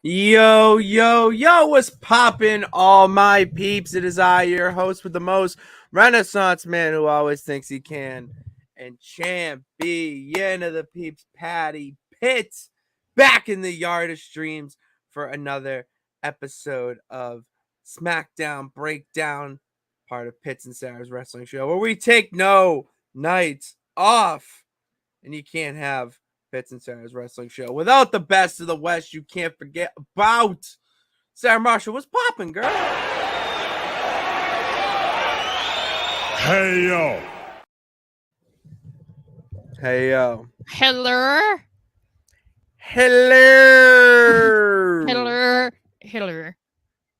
Yo, yo, yo, what's poppin', all my peeps? It is I, your host with the most, Renaissance man who always thinks he can, and champion of the peeps, Patty Pitts, back in the yard of streams for another episode of Smackdown Breakdown, part of Pitts and Sara's wrestling show, where we take no nights off, and you can't have Pitts and Sarah's wrestling show without the best of the West. You can't forget about Sarah Marshall. What's popping, girl? Hey yo. Hey yo. Hello. Hello. Hello. Hello.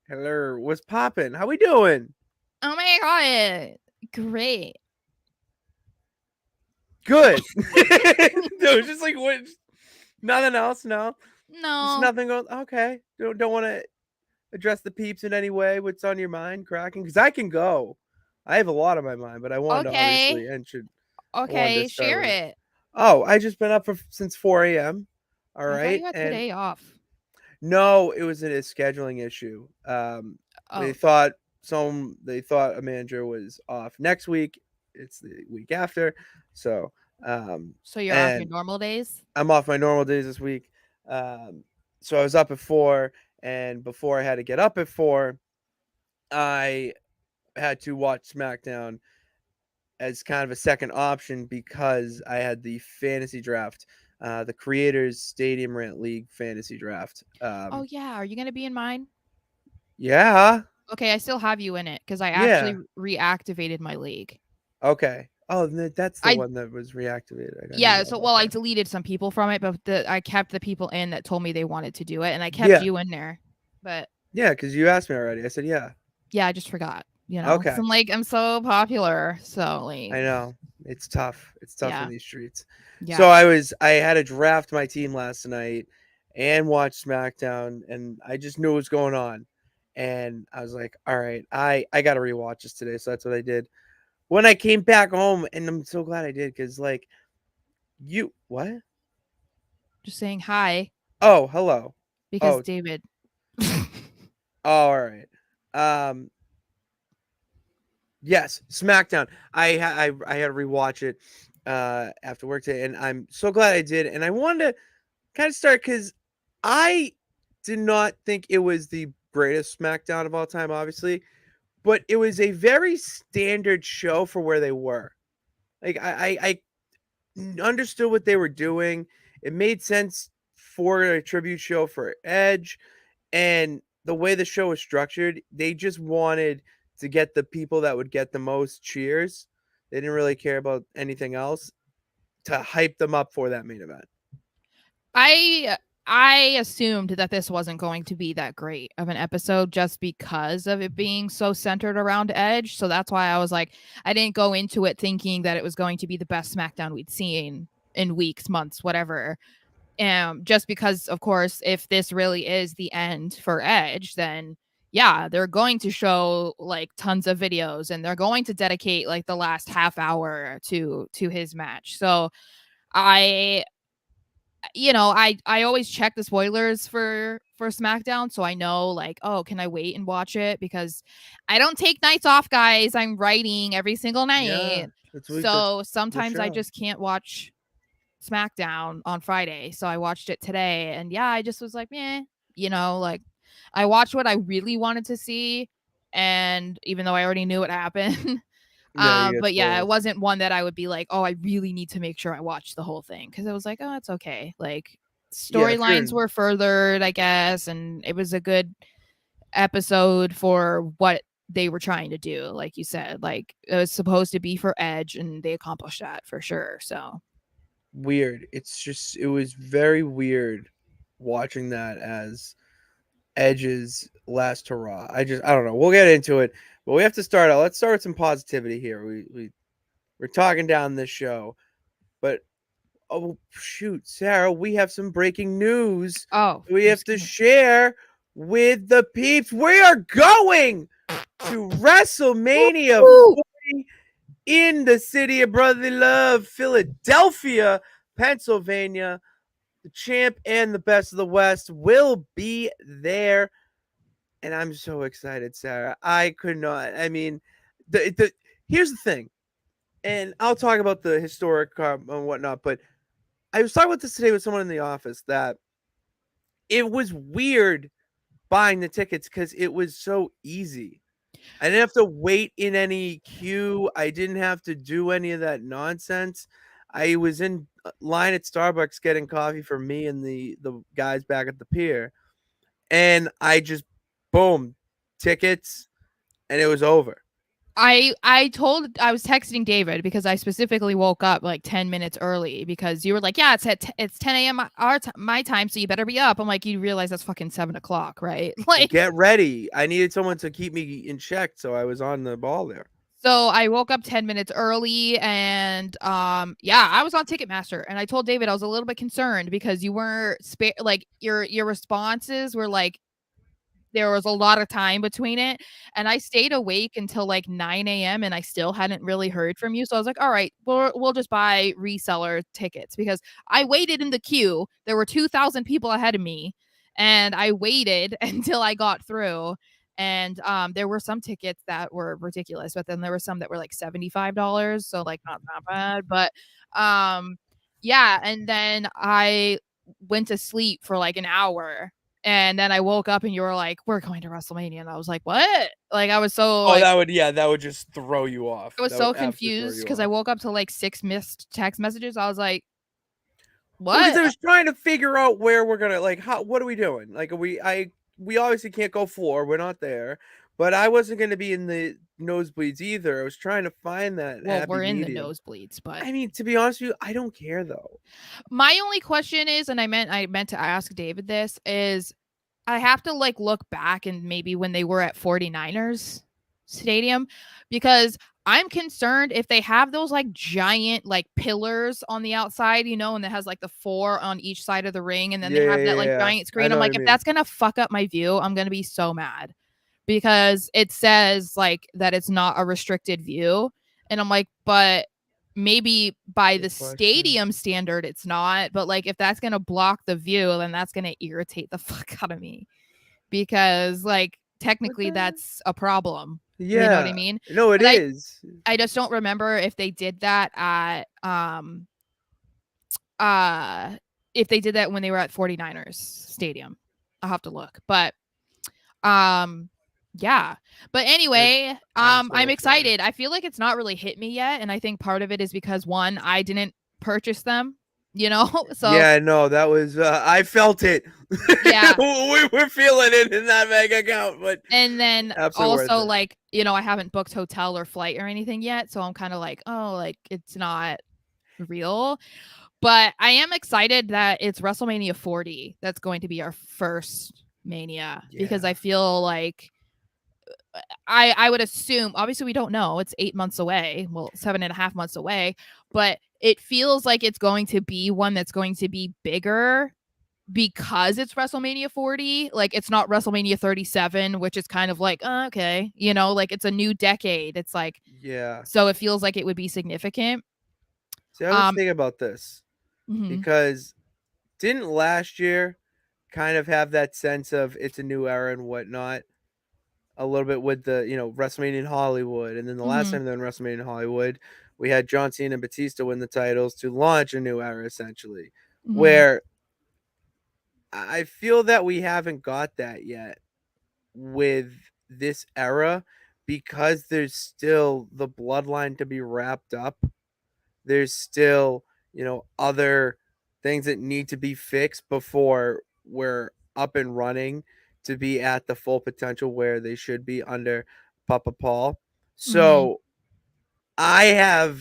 Hello. What's popping? How we doing? Oh my god. Great. Good. Dude, just like what? Nothing else? No. No. Just nothing going. Okay. Don't want to address the peeps in any way. What's on your mind, cracking? Because I can go. I have a lot on my mind, but I wanted to obviously and should. Okay, share it. Oh, I just been up since 4 a.m. All right. I thought you had today off. No, it was a scheduling issue. They thought a manager was off next week. It's the week after. So you're off your normal days? I'm off my normal days this week. So I was up at 4, and before I had to get up at 4, I had to watch SmackDown as kind of a second option because I had the fantasy draft, the Creators Stadium Rant League fantasy draft. Oh yeah, are you gonna be in mine? Yeah. Okay, I still have you in it because I actually reactivated my league. Okay. Oh, that's the one that was reactivated. I deleted some people from it, but I kept the people in that told me they wanted to do it, and I kept you in there. But yeah, because you asked me already. I said yeah. Yeah, I just forgot. You know, okay. I'm so popular, so like I know it's tough. It's tough in these streets. Yeah. So I had to draft my team last night and watch SmackDown, and I just knew what was going on, and I was like, all right, I got to rewatch this today. So that's what I did. When I came back home, and I'm so glad I did, because like, what? Just saying hi. Oh, hello. Because David. Oh, all right. Yes, SmackDown. I had to rewatch it after work today, and I'm so glad I did. And I wanted to kind of start because I did not think it was the greatest SmackDown of all time, obviously, but it was a very standard show for where they were. Like I understood what they were doing. It made sense for a tribute show for Edge, and the way the show was structured, they just wanted to get the people that would get the most cheers. They didn't really care about anything else to hype them up for that main event. I assumed that this wasn't going to be that great of an episode just because of it being so centered around Edge. So that's why I was like, I didn't go into it thinking that it was going to be the best SmackDown we'd seen in weeks, months, whatever. Just because, of course, if this really is the end for Edge, then yeah, they're going to show like tons of videos and they're going to dedicate like the last half hour to his match. So I always check the spoilers for SmackDown, so I know like, oh, can I wait and watch it? Because I don't take nights off, guys. I'm writing every single night. Yeah, so sometimes I just can't watch SmackDown on Friday. So I watched it today, and yeah, I just was like, like I watched what I really wanted to see, and even though I already knew what happened. But yeah, it wasn't one that I would be like, oh, I really need to make sure I watch the whole thing, because it was like, oh, it's okay. Like storylines were furthered, I guess, and it was a good episode for what they were trying to do. Like you said, like it was supposed to be for Edge, and they accomplished that for sure. So weird. It was very weird watching that as Edge's last hurrah. I don't know. We'll get into it. But we have to start out. Let's start with some positivity here. We're talking down this show, but oh shoot, Sarah, we have some breaking news. Oh, we have to share with the peeps. We are going to WrestleMania 40 in the city of brotherly love, Philadelphia, Pennsylvania. the champ and the best of the West will be there. And I'm so excited, Sarah. I could not. I mean, here's the thing, and I'll talk about the historic and whatnot, but I was talking about this today with someone in the office that it was weird buying the tickets because it was so easy. I didn't have to wait in any queue. I didn't have to do any of that nonsense. I was in line at Starbucks getting coffee for me and the guys back at the pier, and I just boom tickets, and it was over. I was texting David because I specifically woke up like 10 minutes early because you were like, yeah, it's 10 a.m. My time, so you better be up. I'm like, you realize that's fucking 7 o'clock, right? Like, well, get ready. I needed someone to keep me in check, so I was on the ball there. So I woke up 10 minutes early and yeah, I was on Ticketmaster and I told David I was a little bit concerned because you weren't like your responses were like there was a lot of time between it, and I stayed awake until like 9 a.m. and I still hadn't really heard from you. So I was like, all right, we'll just buy reseller tickets because I waited in the queue. There were 2,000 people ahead of me, and I waited until I got through. And there were some tickets that were ridiculous, but then there were some that were like $75. So like not that bad. But yeah, and then I went to sleep for like an hour and then I woke up and you were like, we're going to WrestleMania. And I was like, what? Like, I was so like, that would just throw you off. I was so confused because I woke up to like 6 missed text messages. I was like, what? Because I was trying to figure out where we're gonna what are we doing? Like, we obviously can't go floor. We're not there. But I wasn't going to be in the nosebleeds either. I was trying to find that. Well, we're in medium. the nosebleeds, but I mean, to be honest with you, I don't care though. My only question is, and I meant to ask David this, is I have to like look back and maybe when they were at 49ers Stadium because I'm concerned if they have those like giant like pillars on the outside, you know, and it has like the 4 on each side of the ring, and then they have that like giant screen. I'm like, if that's gonna fuck up my view, I'm gonna be so mad because it says like that it's not a restricted view, and I'm like, but maybe by the stadium standard it's not, but like if that's gonna block the view, then that's gonna irritate the fuck out of me because like technically that's a problem. Yeah, you know what I mean? No, it is. I just don't remember if they did that at if they did that when they were at 49ers Stadium. I'll have to look, but yeah. But anyway, I'm excited. I feel like it's not really hit me yet, and I think part of it is because one, I didn't purchase them, you know. So yeah, no, that was I felt it. Yeah, we were feeling it in that mega account, but and then also like, you know, I haven't booked hotel or flight or anything yet, so I'm kind of like, oh, like it's not real. But I am excited that it's WrestleMania 40 that's going to be our first Mania because I feel like I would assume, obviously we don't know, it's 8 months away, well 7.5 months away, but it feels like it's going to be one that's going to be bigger because it's WrestleMania 40. Like it's not WrestleMania 37, which is kind of like, okay, you know, like it's a new decade. It's like, yeah. So it feels like it would be significant. See, I was thinking about this because didn't last year kind of have that sense of it's a new era and whatnot? A little bit with the, you know, WrestleMania in Hollywood. And then the last time they're in WrestleMania in Hollywood, we had John Cena and Batista win the titles to launch a new era, essentially. Where I feel that we haven't got that yet with this era because there's still the bloodline to be wrapped up. There's still, you know, other things that need to be fixed before we're up and running to be at the full potential where they should be under Papa Paul. So I have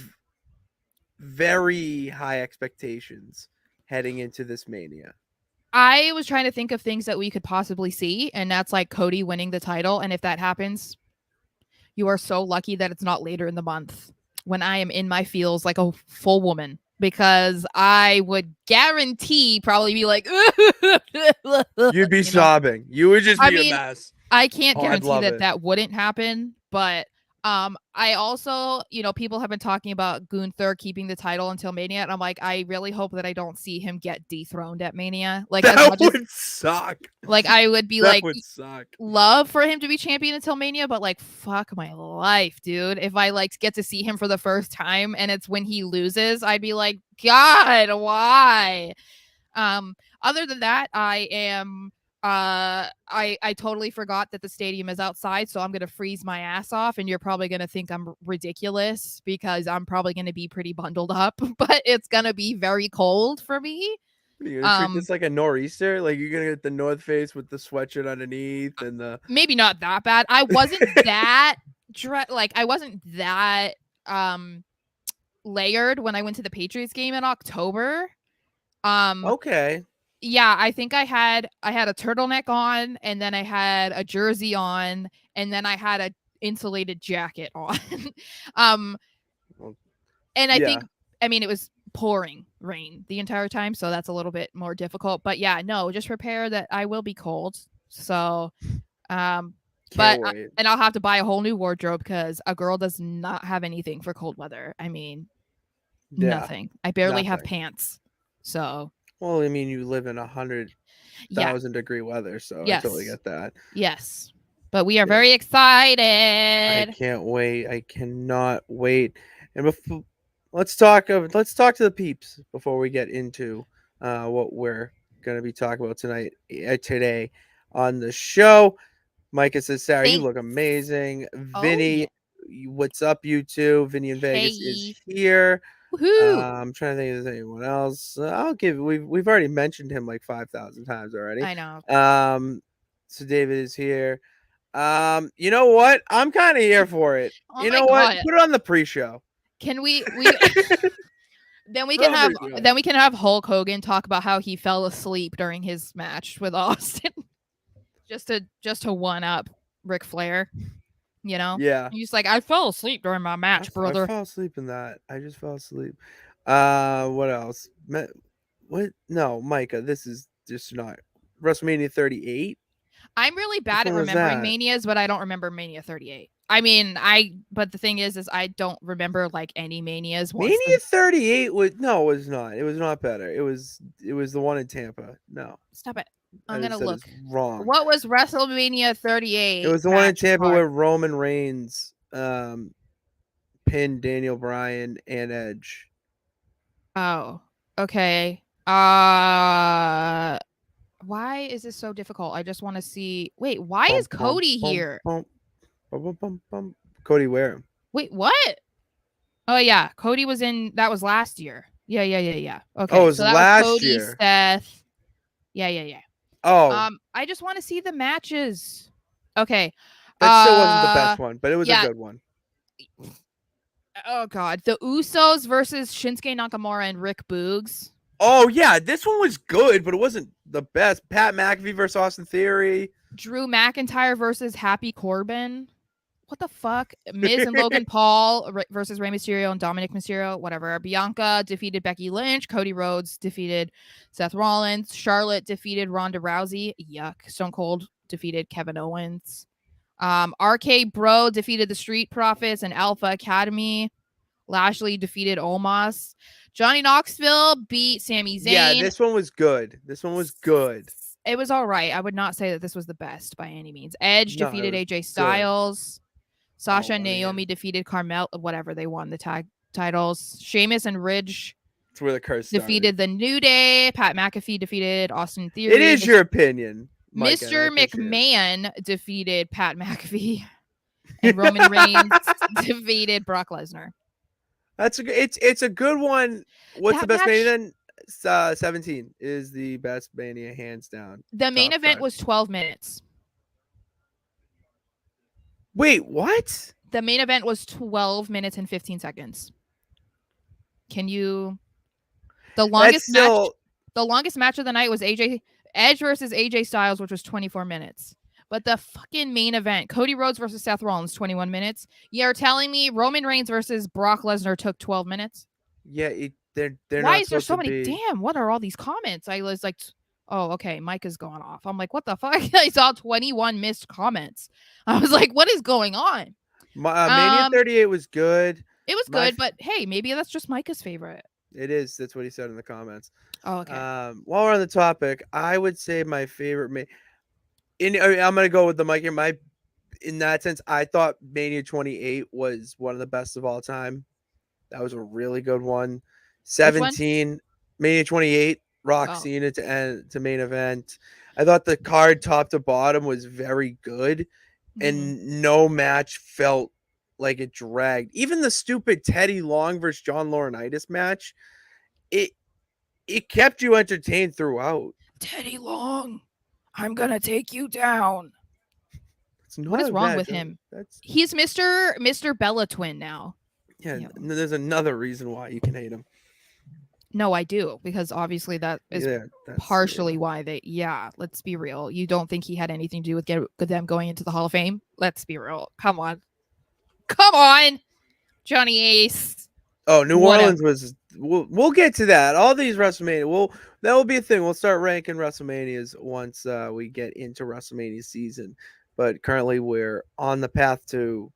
very high expectations heading into this Mania. I was trying to think of things that we could possibly see, and that's like Cody winning the title. And if that happens, you are so lucky that it's not later in the month when I am in my feels like a full woman, because I would guarantee probably be like, you'd be sobbing. You would just be a mess. I can't guarantee that wouldn't happen, but I also, people have been talking about Gunther keeping the title until Mania, and I'm like, I really hope that I don't see him get dethroned at Mania. Like, as That much as would suck. like I would be That like, would suck. love for him to be champion until Mania, but like, fuck my life, dude. If I like get to see him for the first time and it's when he loses, I'd be like, God, why? Other than that, I am I totally forgot that the stadium is outside, so I'm gonna freeze my ass off, and you're probably gonna think I'm ridiculous because I'm probably gonna be pretty bundled up, but it's gonna be very cold for me. Are you gonna treat this like a nor'easter? Like you're gonna get the North Face with the sweatshirt underneath and the maybe not that bad. I wasn't that I wasn't that layered when I went to the Patriots game in October. Okay. Yeah, I think I had a turtleneck on, and then I had a jersey on, and then I had a insulated jacket on. Well, And I yeah. think, I mean, it was pouring rain the entire time, so that's a little bit more difficult. But yeah, no, just prepare that I will be cold. So, Can't but wait. and I'll have to buy a whole new wardrobe because a girl does not have anything for cold weather. I mean, Yeah. nothing. I barely have Nothing. pants. So, Well, I mean, you live in 100,000-degree weather, so I totally yes. get that. Yes. But we are Yeah. very I excited. can't wait. I cannot wait. And before, let's talk to the peeps before we get into what we're going to be talking about today on the show. Micah says, Sarah, you look amazing. Oh, yeah. Vinny, what's up, you two? Vinny in Vegas is Hey. here. Woohoo. I'm trying to think if there's anyone else. We've already mentioned him like 5,000 times already. I know. So David is here. You know what? I'm kind of here for it. Oh You my know what? God. Put it on the pre-show. Can we then we can have Hulk Hogan talk about how he fell asleep during his match with Austin. just to one up Ric Flair. Yeah. He's like, I fell asleep during my match, brother. I fell asleep in that. I just fell asleep. What else? What? No, Micah. This is just not WrestleMania 38. I'm really bad at remembering Manias, but I don't remember Mania 38. I mean, but the thing is I don't remember like any Manias. Mania 38 was not. It was not better. It was the one in Tampa. No. Stop it. I'm gonna look. Wrong. What was WrestleMania 38? It was the one in Tampa where Roman Reigns pinned Daniel Bryan and Edge. Oh, okay. Why is this so difficult? I just want to see. Wait, why is Cody here? Cody where? Wait, what? Oh yeah, Cody was in. That was last year. Yeah. Okay. Oh, it was last Cody, year. Seth. Yeah. Oh. I just want to see the matches. Okay. That still wasn't the best one, but it was a good one. Oh God, the Usos versus Shinsuke Nakamura and Rick Boogs. Oh yeah, this one was good, but it wasn't the best. Pat McAfee versus Austin Theory. Drew McIntyre versus Happy Corbin. What the fuck? Miz and Logan Paul versus Rey Mysterio and Dominic Mysterio. Whatever. Bianca defeated Becky Lynch. Cody Rhodes defeated Seth Rollins. Charlotte defeated Ronda Rousey. Yuck. Stone Cold defeated Kevin Owens. RK Bro defeated the Street Profits and Alpha Academy. Lashley defeated Omos. Johnny Knoxville beat Sami Zayn. Yeah, this one was good. It was all right. I would not say that this was the best by any means. Edge defeated AJ Styles. Good. Sasha and Naomi defeated Carmel. Whatever, they won the tag titles. Sheamus and Ridge. That's where the curse defeated the New Day. Pat McAfee defeated Austin Theory. It is your opinion. Micah, Mr. McMahon defeated Pat McAfee. And Roman Reigns defeated Brock Lesnar. It's a good one. What's the best Mania then? 17 is the best Mania, hands down. The main event was 12 minutes. Wait, what? The main event was 12 minutes and 15 seconds. Can you? The longest match of the night was Edge versus AJ Styles, which was 24 minutes. But the fucking main event, Cody Rhodes versus Seth Rollins, 21 minutes. You're telling me Roman Reigns versus Brock Lesnar took 12 minutes? Yeah, they're Why is there so many? Damn, what are all these comments? I was like, oh, okay, Mike is going off. I'm like, what the fuck? I saw 21 missed comments. I was like, what is going on? Mania 38 was good. It was good, but hey, maybe that's just Micah's favorite. It is. That's what he said in the comments. Oh, okay. While we're on the topic, I would say my favorite. I'm gonna go with the Mike. In that sense, I thought Mania 28 was one of the best of all time. That was a really good one. 17, Mania 28, Rock Cena to main event. I thought the card top to bottom was very good, and no match felt like it dragged. Even the stupid Teddy Long versus John Laurinaitis match, it kept you entertained throughout. Teddy Long, I'm gonna take you down. What is wrong with him? He's Mr. Bella Twin now. Yeah, there's another reason why you can hate him. No, I do, because obviously that is partially why they. Yeah, let's be real. You don't think he had anything to do with them going into the Hall of Fame? Let's be real. Come on, Johnny Ace. Oh, New Orleans was. We'll get to that. All these WrestleMania. That will be a thing. We'll start ranking WrestleManias once we get into WrestleMania season. But currently, we're on the path to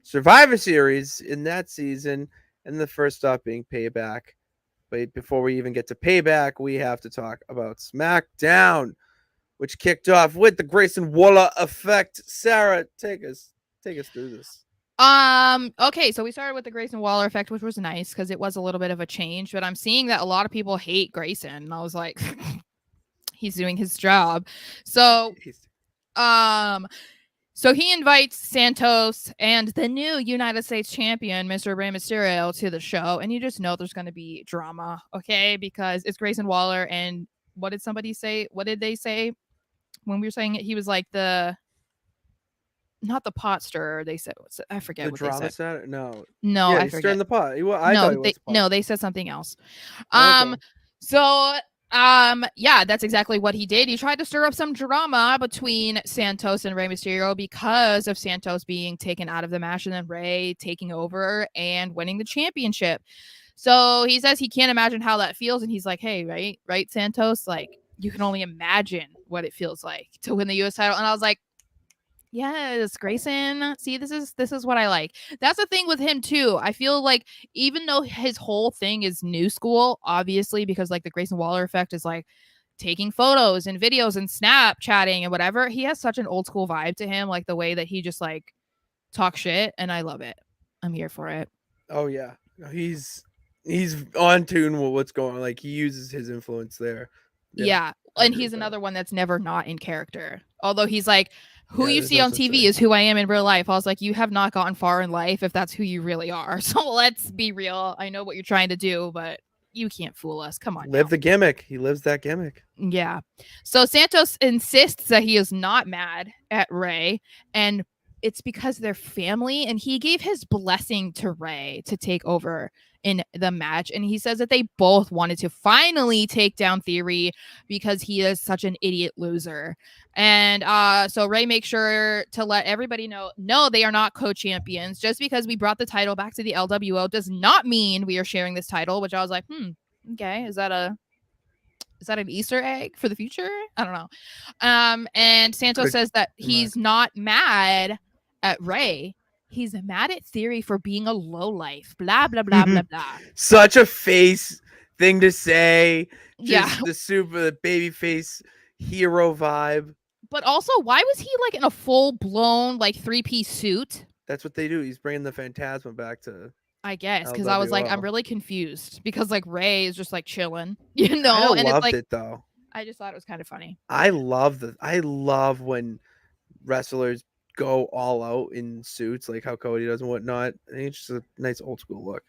Survivor Series in that season, and the first stop being Payback. But before we even get to Payback, we have to talk about Smackdown, which kicked off with the Grayson Waller effect. Sarah, take us through this. Okay, so we started with the Grayson Waller effect, which was nice because it was a little bit of a change, but I'm seeing that a lot of people hate Grayson, and I was like, he's doing his job. So so he invites Santos and the new United States champion, Mr. Rey Mysterio, to the show, and you just know there's going to be drama, okay? Because it's Grayson Waller, and what did somebody say? What did they say when we were saying it? He was like not the pot stirrer. They said, I forget what they said. No, yeah, I forget. Stirring the pot. No, they said something else. Okay. So yeah, that's exactly what he did. He tried to stir up some drama between Santos and Rey Mysterio because of Santos being taken out of the match and then Rey taking over and winning the championship. So he says he can't imagine how that feels, and he's like, hey, right, Santos, like you can only imagine what it feels like to win the US title. And I was like, yes, Grayson. See, this is what I like. That's the thing with him too. I feel like even though his whole thing is new school, obviously, because like the Grayson Waller effect is like taking photos and videos and Snapchatting and whatever, he has such an old school vibe to him, like the way that he just like talks shit, and I love it. I'm here for it. Oh yeah, he's on tune with what's going on. Like he uses his influence there. Yeah. And he's another one that's never not in character. Although he's like, who you see on TV is who I am in real life. I was like, you have not gotten far in life if that's who you really are. So let's be real. I know what you're trying to do, but you can't fool us. Come on. Live the gimmick. He lives that gimmick. Yeah. So Santos insists that he is not mad at Rey, and it's because they're family, and he gave his blessing to Rey to take over in the match, and he says that they both wanted to finally take down Theory because he is such an idiot loser. And so Rey makes sure to let everybody know, no, they are not co-champions. Just because we brought the title back to the LWO does not mean we are sharing this title, which I was like, okay, is that an Easter egg for the future? I don't know. And Santos says that he's not mad at Rey. He's mad at Theory for being a lowlife. Blah, blah, blah, blah, blah. Such a face thing to say. Just the super baby face hero vibe. But also, why was he like in a full-blown like 3-piece suit? That's what they do. He's bringing the Phantasma back to, I guess, because I was like, I'm really confused because like Rey is just like chilling, you know. I loved it though. I just thought it was kind of funny. I love when wrestlers go all out in suits, like how Cody does and whatnot. I think it's just a nice old school look.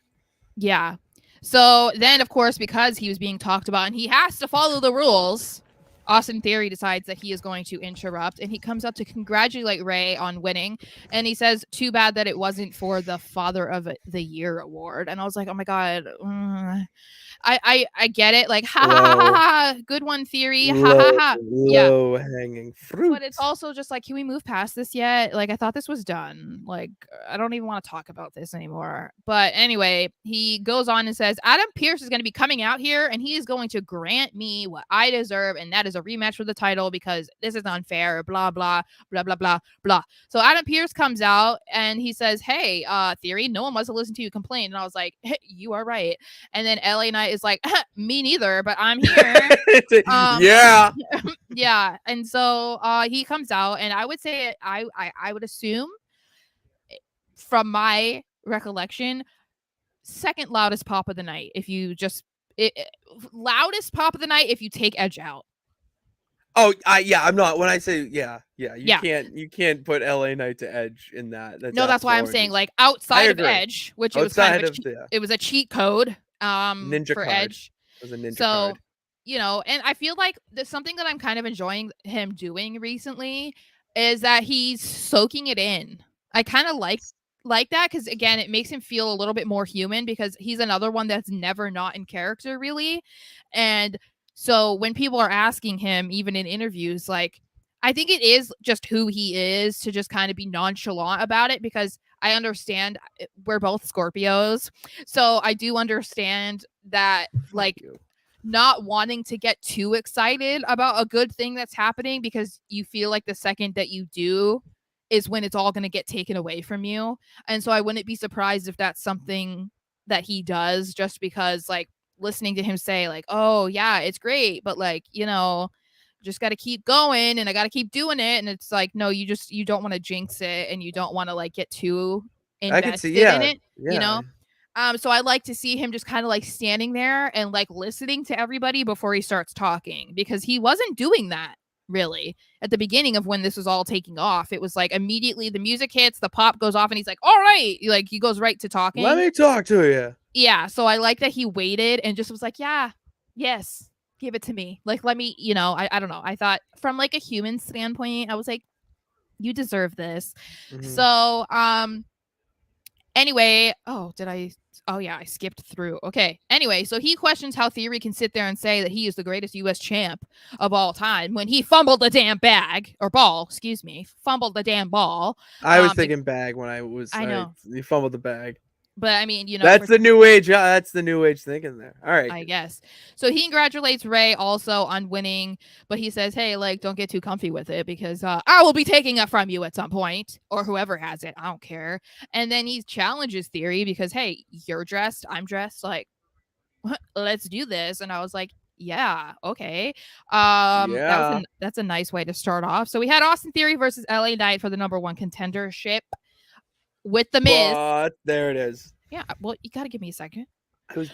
Yeah. So then, of course, because he was being talked about and he has to follow the rules, Austin Theory decides that he is going to interrupt, and he comes out to congratulate Rey on winning. And he says, too bad that it wasn't for the Father of the Year award. And I was like, oh my God, I get it. Like, ha ha ha ha, good one, Theory. Ha ha ha. Yeah. Low hanging fruit. But it's also just like, can we move past this yet? Like, I thought this was done. Like, I don't even want to talk about this anymore. But anyway, he goes on and says, Adam Pearce is going to be coming out here and he is going to grant me what I deserve. And that is a rematch for the title because this is unfair. Blah, blah, blah, blah, blah, blah. So Adam Pearce comes out and he says, hey, Theory, no one wants to listen to you complain. And I was like, hey, you are right. And then LA Knight is like, me neither, but I'm here. Yeah. Yeah. And so he comes out and I would say I would assume from my recollection, second loudest pop of the night. If you just loudest pop of the night if you take Edge out. Oh, yeah, I'm not. When I say you can't put LA Knight to Edge in that. That's why I'm saying like outside of Edge, which it was kind of it was a cheat code ninja for card. Edge. It was a ninja card. And I feel like there's something that I'm kind of enjoying him doing recently is that he's soaking it in. I kind of like that because again, it makes him feel a little bit more human because he's another one that's never not in character really. And so when people are asking him, even in interviews, like I think it is just who he is to just kind of be nonchalant about it because I understand we're both Scorpios. So I do understand that like not wanting to get too excited about a good thing that's happening because you feel like the second that you do is when it's all going to get taken away from you. And so I wouldn't be surprised if that's something that he does just because like listening to him say like, oh yeah, it's great, but like, just got to keep going and I got to keep doing it. And it's like, no, you don't want to jinx it and you don't want to like get too invested in it, So I like to see him just kind of like standing there and like listening to everybody before he starts talking because he wasn't doing that really at the beginning of when this was all taking off. It was like immediately the music hits, the pop goes off and he's like, all right. Like he goes right to talking. Let me talk to you. Yeah. So I like that he waited and just was like, yeah, yes, give it to me. Like, let me, I don't know. I thought from like a human standpoint, I was like, you deserve this. Mm-hmm. So, anyway, I skipped through. Okay. Anyway, so he questions how Theory can sit there and say that he is the greatest U.S. champ of all time when he fumbled the damn fumbled the damn ball. I was thinking bag when I know. He fumbled the bag. But I mean, that's the new age. That's the new age thinking there. All right. I guess. So he congratulates Ray also on winning, but he says, hey, like, don't get too comfy with it because I will be taking it from you at some point or whoever has it. I don't care. And then he challenges Theory because, hey, you're dressed. I'm dressed. Like, let's do this. And I was like, yeah, okay. That's a nice way to start off. So we had Austin Theory versus LA Knight for the #1 contendership. With the Miz. But there it is. Yeah, well, you got to give me a second. I was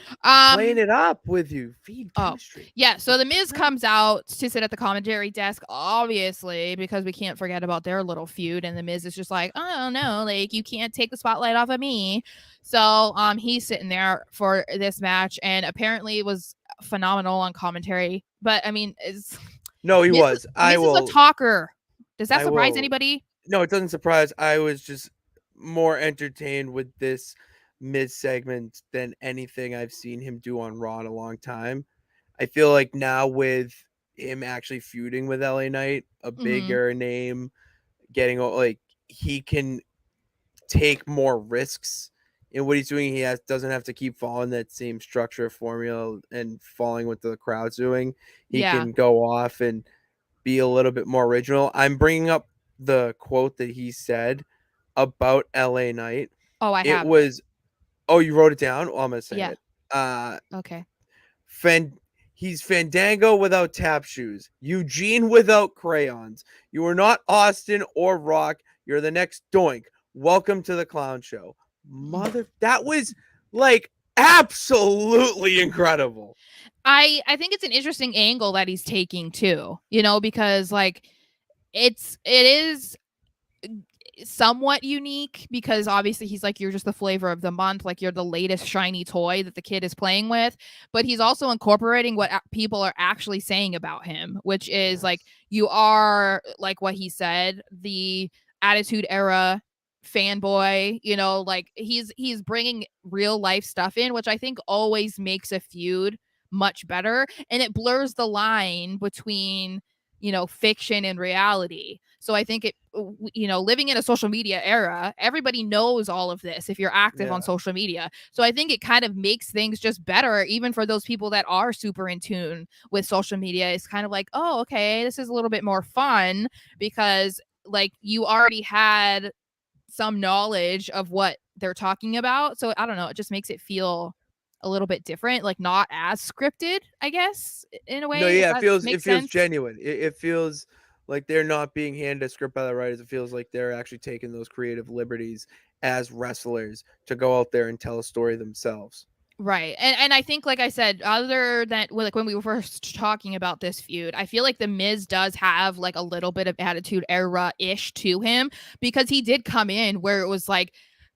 playing it up with you. Feed chemistry. Yeah, so the Miz comes out to sit at the commentary desk, obviously, because we can't forget about their little feud. And the Miz is just like, oh, no, like, you can't take the spotlight off of me. So he's sitting there for this match and apparently it was phenomenal on commentary. But, I mean, no, he was. Miz is a talker. Does that surprise anybody? No, it doesn't surprise. I was just more entertained with this Miz segment than anything I've seen him do on Raw in a long time. I feel like now with him actually feuding with LA Knight, a bigger name, getting like he can take more risks in what he's doing. He doesn't have to keep following that same structure formula and falling with the crowd's doing. He can go off and be a little bit more original. I'm bringing up the quote that he said about LA Knight. Oh, I have. It was, you wrote it down? Oh, I'm going to say it. Okay. He's Fandango without tap shoes. Eugene without crayons. You are not Austin or Rock. You're the next Doink. Welcome to the clown show. That was like absolutely incredible. I think it's an interesting angle that he's taking too, because like it is somewhat unique because obviously he's like, you're just the flavor of the month, like you're the latest shiny toy that the kid is playing with, but he's also incorporating what people are actually saying about him, which is like, you are like what he said, the Attitude Era fanboy, you know, like he's bringing real life stuff in, which I think always makes a feud much better, and it blurs the line between, you know, fiction and reality. So I think it, you know, living in a social media era, everybody knows all of this if you're active on social media. So I think it kind of makes things just better, even for those people that are super in tune with social media. It's kind of like, oh, okay, this is a little bit more fun because like you already had some knowledge of what they're talking about. So I don't know, it just makes it feel a little bit different, like not as scripted, I guess, in a No, way, if yeah, that it makes feels sense. genuine. It feels like they're not being handed a script by the writers. It feels like they're actually taking those creative liberties as wrestlers to go out there and tell a story themselves. Right. And I think, like I said, other than like when we were first talking about this feud, I feel like the Miz does have like a little bit of attitude era ish to him, because he did come in where it was like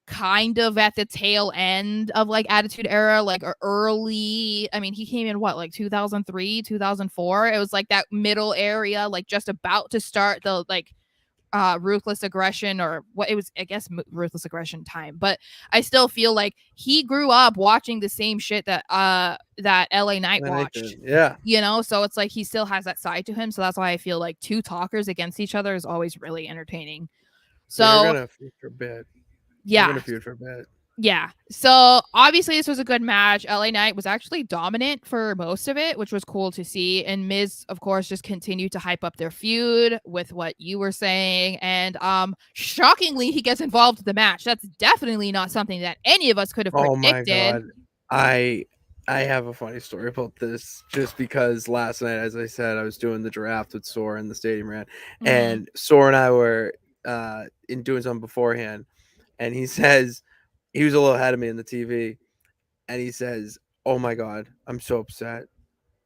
kind of at the tail end of like attitude era, like early. I mean, he came in what, like 2003, 2004. It was like that middle area, like just about to start the like ruthless aggression, or what it was, I guess, ruthless aggression time. But I still feel like he grew up watching the same shit that LA Knight watched, yeah, you know, so it's like he still has that side to him. So that's why I feel like two talkers against each other is always really entertaining. they're So gonna feud for a bit. They're yeah. gonna feud for a bit. Yeah. So obviously this was a good match. LA Knight was actually dominant for most of it, which was cool to see. And Miz, of course, just continued to hype up their feud with what you were saying. And shockingly, he gets involved in the match. That's definitely not something that any of us could have Oh my predicted. god. I I have a funny story about this, just because last night, as I said, I was doing the draft with Sora in the stadium rant, Mm-hmm. and Sora and I were in doing something beforehand, and he says, he was a little ahead of me in the TV, and he says, "Oh my god, I'm so upset.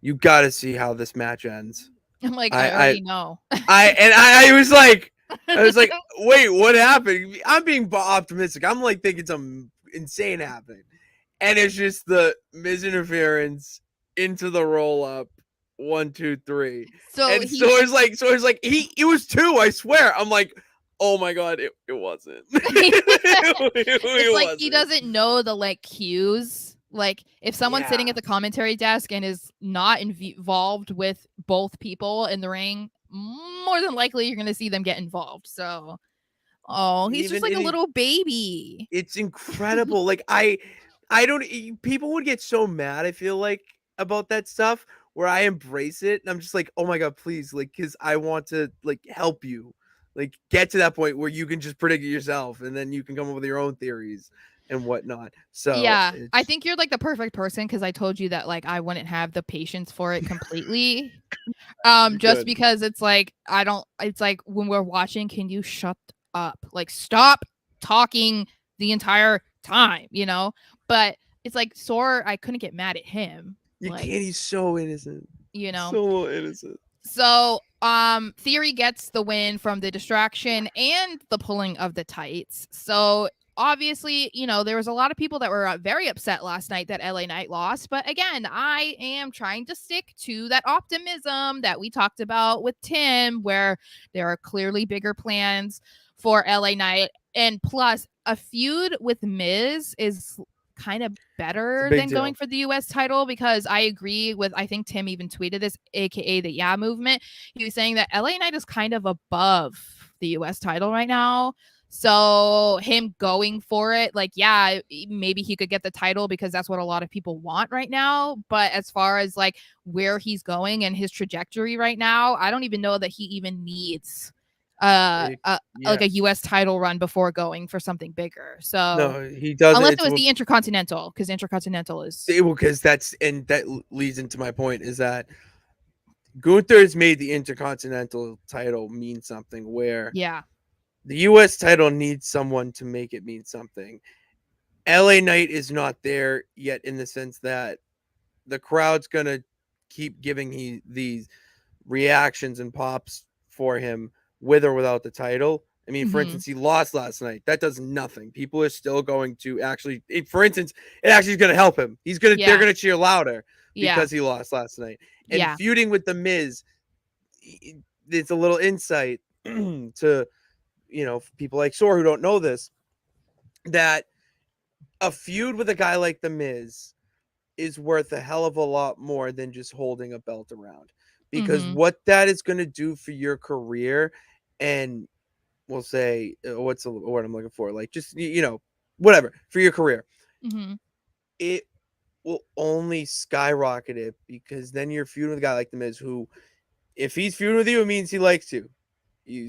You got to see how this match ends." I'm like, I I already know. I was like, wait, what happened? I'm being optimistic. I'm like thinking something insane happened, and it's just the misinterference into the roll up. 1, 2, 3, So and he so it's like it was two. I swear. I'm like, oh my god, it wasn't. it's it like he wasn't. doesn't know the like cues. Like if someone's sitting Yeah. at the commentary desk and is not involved with both people in the ring, more than likely you're gonna see them get involved. So, oh, And he's just even like a and little baby. it's incredible. Like I don't. People would get so mad, I feel like, about that stuff, where I embrace it, and I'm just like, oh my god, please, like, because I want to like help you, like get to that point where you can just predict it yourself, and then you can come up with your own theories and whatnot. So Yeah, I it's think you're like the perfect person because I told you that like I wouldn't have the patience for it completely. Just good. because it's like I don't, it's like when we're watching, can you shut up? Like stop talking the entire time, you know? But it's like Sore, I couldn't get mad at him. You Like, can't. He's so innocent. you know. So innocent. So Theory gets the win from the distraction and the pulling of the tights. So obviously, you know, there was a lot of people that were very upset last night that LA Knight lost. But again, I am trying to stick to that optimism that we talked about with Tim, where there are clearly bigger plans for LA Knight. And plus, a feud with Miz is kind of It's a better big than going deal. for the US title, because I agree with, I think Tim even tweeted this, aka the Yeah movement. He was saying that LA Knight is kind of above the US title right now. So him going for it, like, yeah, maybe he could get the title because that's what a lot of people want right now. But as far as like where he's going and his trajectory right now, I don't even know that he even needs like a Yes. US title run before going for something bigger. So No, he doesn't. unless it It's was the Intercontinental, because Intercontinental is, because that leads into my point, is that Gunther has made the Intercontinental title mean something, where yeah. the US title needs someone to make it mean something. LA Knight is not there yet, in the sense that the crowd's gonna keep giving these reactions and pops for him with or without the title. I mean, for Mm-hmm. instance, he lost last night. That does nothing. People are still going to actually, for instance, it actually is going to help him. They're Yeah. going to cheer louder Yeah. because he lost last night. And Yeah. feuding with the Miz, it's a little insight to people like Sora who don't know this, that a feud with a guy like The Miz is worth a hell of a lot more than just holding a belt around, because what that is going to do for your career, and we'll say, what's the word I'm looking for, like, just whatever, for your career, it will only skyrocket it, because then you're feuding with a guy like The Miz, who, if he's feuding with you, it means he likes you.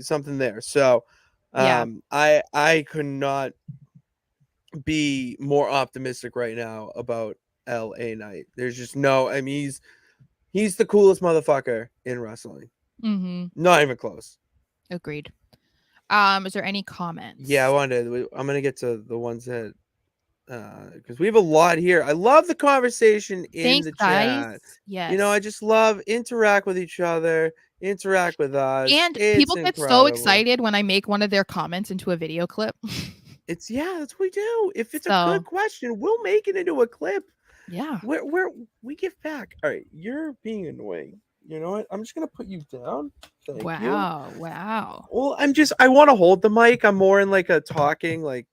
Something there. So I could not be more optimistic right now about LA Knight. There's just no, I mean, he's the coolest motherfucker in wrestling. Not even close. Agreed. Is there any comments? Yeah, I'm gonna get to the ones that, because we have a lot here. I love the conversation in the chat. Yes. I just love interact with each other, interact with us. And it's people incredible. Get so excited when I make one of their comments into a video clip. That's what we do. If it's a good question, we'll make it into a clip. Yeah. Where we give back. All right, you're being annoying. You know what? I'm just gonna put you down. Thank you. Wow. Well, I want to hold the mic. I'm more in like a talking, like,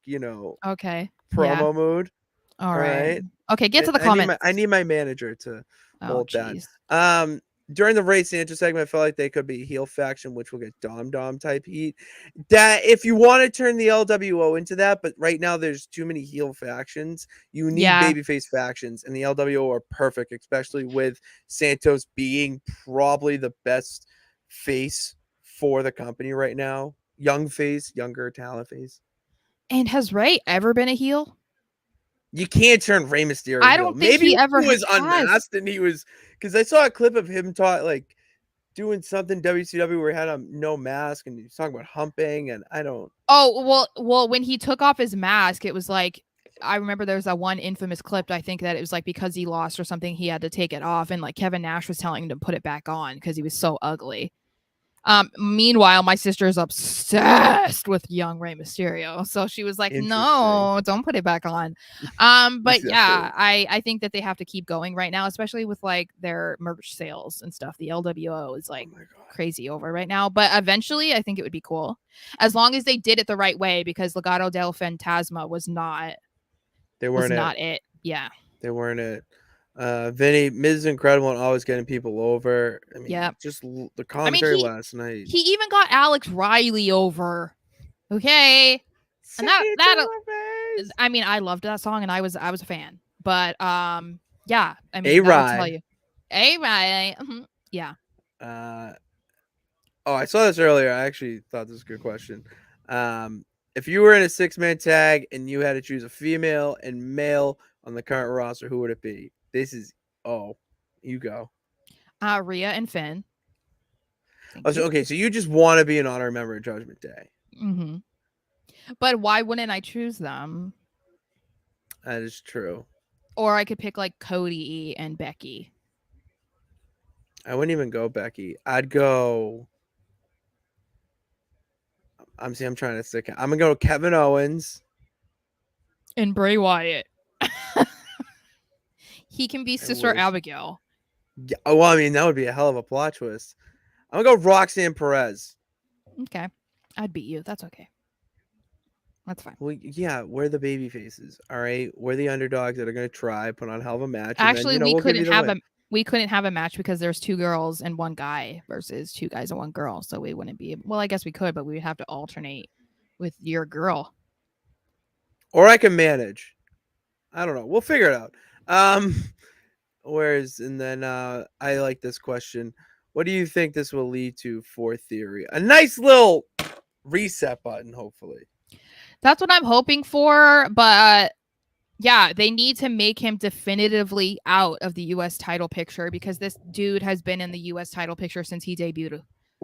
okay, promo mood. All right. Okay, get to the comments. I need my manager to hold that. During the Ray Sanchez segment, I felt like they could be heel faction, which will get Dom type heat. That if you want to turn the LWO into that, but right now there's too many heel factions. You need babyface factions, and the LWO are perfect, especially with Santos being probably the best face for the company right now. Younger talent face. And has Ray ever been a heel? You can't turn Rey Mysterio. I don't think he ever was unmasked, and he was, because I saw a clip of him doing something WCW where he had no mask, and he was talking about humping, and I don't. Oh well, when he took off his mask, it was like, I remember there was that one infamous clip. I think that it was like because he lost or something, he had to take it off, and like Kevin Nash was telling him to put it back on because he was so ugly. Meanwhile, my sister's obsessed with young Rey Mysterio, so she was like, "No, don't put it back on." But yeah, I think that they have to keep going right now, especially with like their merch sales and stuff. The LWO is like crazy over right now, but eventually, I think it would be cool as long as they did it the right way, because Legado del Fantasma was not. They weren't it. Yeah, they weren't it. Vinny, Miz is incredible and always getting people over. I mean, just the commentary last night. He even got Alex Riley over. Okay. And that I mean, I loved that song and I was a fan. But yeah, I mean, I tell you. A-Riley. Yeah. I saw this earlier. I actually thought this was a good question. If you were in a 6-man tag and you had to choose a female and male on the current roster, who would it be? This is you go. Rhea and Finn. Okay, so you just want to be an honor member of Judgment Day. But why wouldn't I choose them? That is true. Or I could pick like Cody and Becky. I wouldn't even go Becky. I'd go. I'm trying to stick. I'm gonna go Kevin Owens and Bray Wyatt. He can be Sister Abigail. Yeah, well, I mean, that would be a hell of a plot twist. I'm gonna go Roxanne Perez. Okay, I'd beat you. That's okay. That's fine. Well, yeah, we're the baby faces. All right, we're the underdogs that are gonna try put on a hell of a match. Actually, and then, we couldn't have a match because there's 2 girls and 1 guy versus 2 guys and 1 girl. So we wouldn't be. Well, I guess we could, but we would have to alternate with your girl. Or I can manage. I don't know. We'll figure it out. And then I like this question. What do you think this will lead to for Theory? A nice little reset button, hopefully. That's what I'm hoping for, but yeah, they need to make him definitively out of the U.S. title picture, because this dude has been in the U.S. title picture since he debuted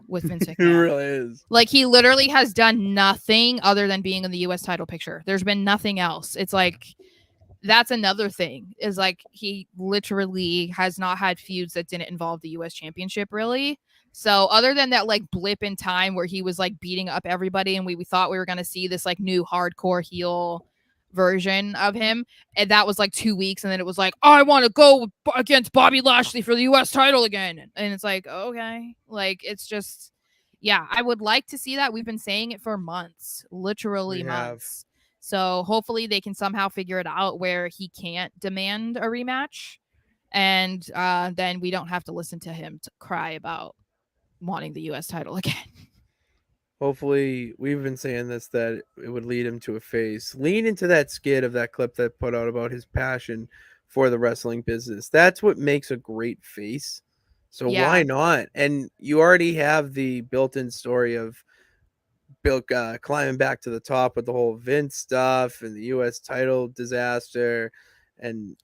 with Vince McMahon. He really is. Like, he literally has done nothing other than being in the U.S. title picture. There's been nothing else. It's like, that's another thing, is like, he literally has not had feuds that didn't involve the U.S. championship, really. So other than that, like, blip in time where he was like beating up everybody and we thought we were going to see this like new hardcore heel version of him, and that was like 2 weeks, and then it was like, I want to go against Bobby Lashley for the U.S. title again, and it's like, okay, like, it's just, Yeah, I would like to see that. We've been saying it for months, literally months. So hopefully they can somehow figure it out where he can't demand a rematch, and then we don't have to listen to him cry about wanting the U.S. title again. Hopefully, we've been saying this, that it would lead him to a face. Lean into that skit of that clip that put out about his passion for the wrestling business. That's what makes a great face. So Yeah. why not? And you already have the built-in story of Bill climbing back to the top with the whole Vince stuff and the U.S. title disaster, and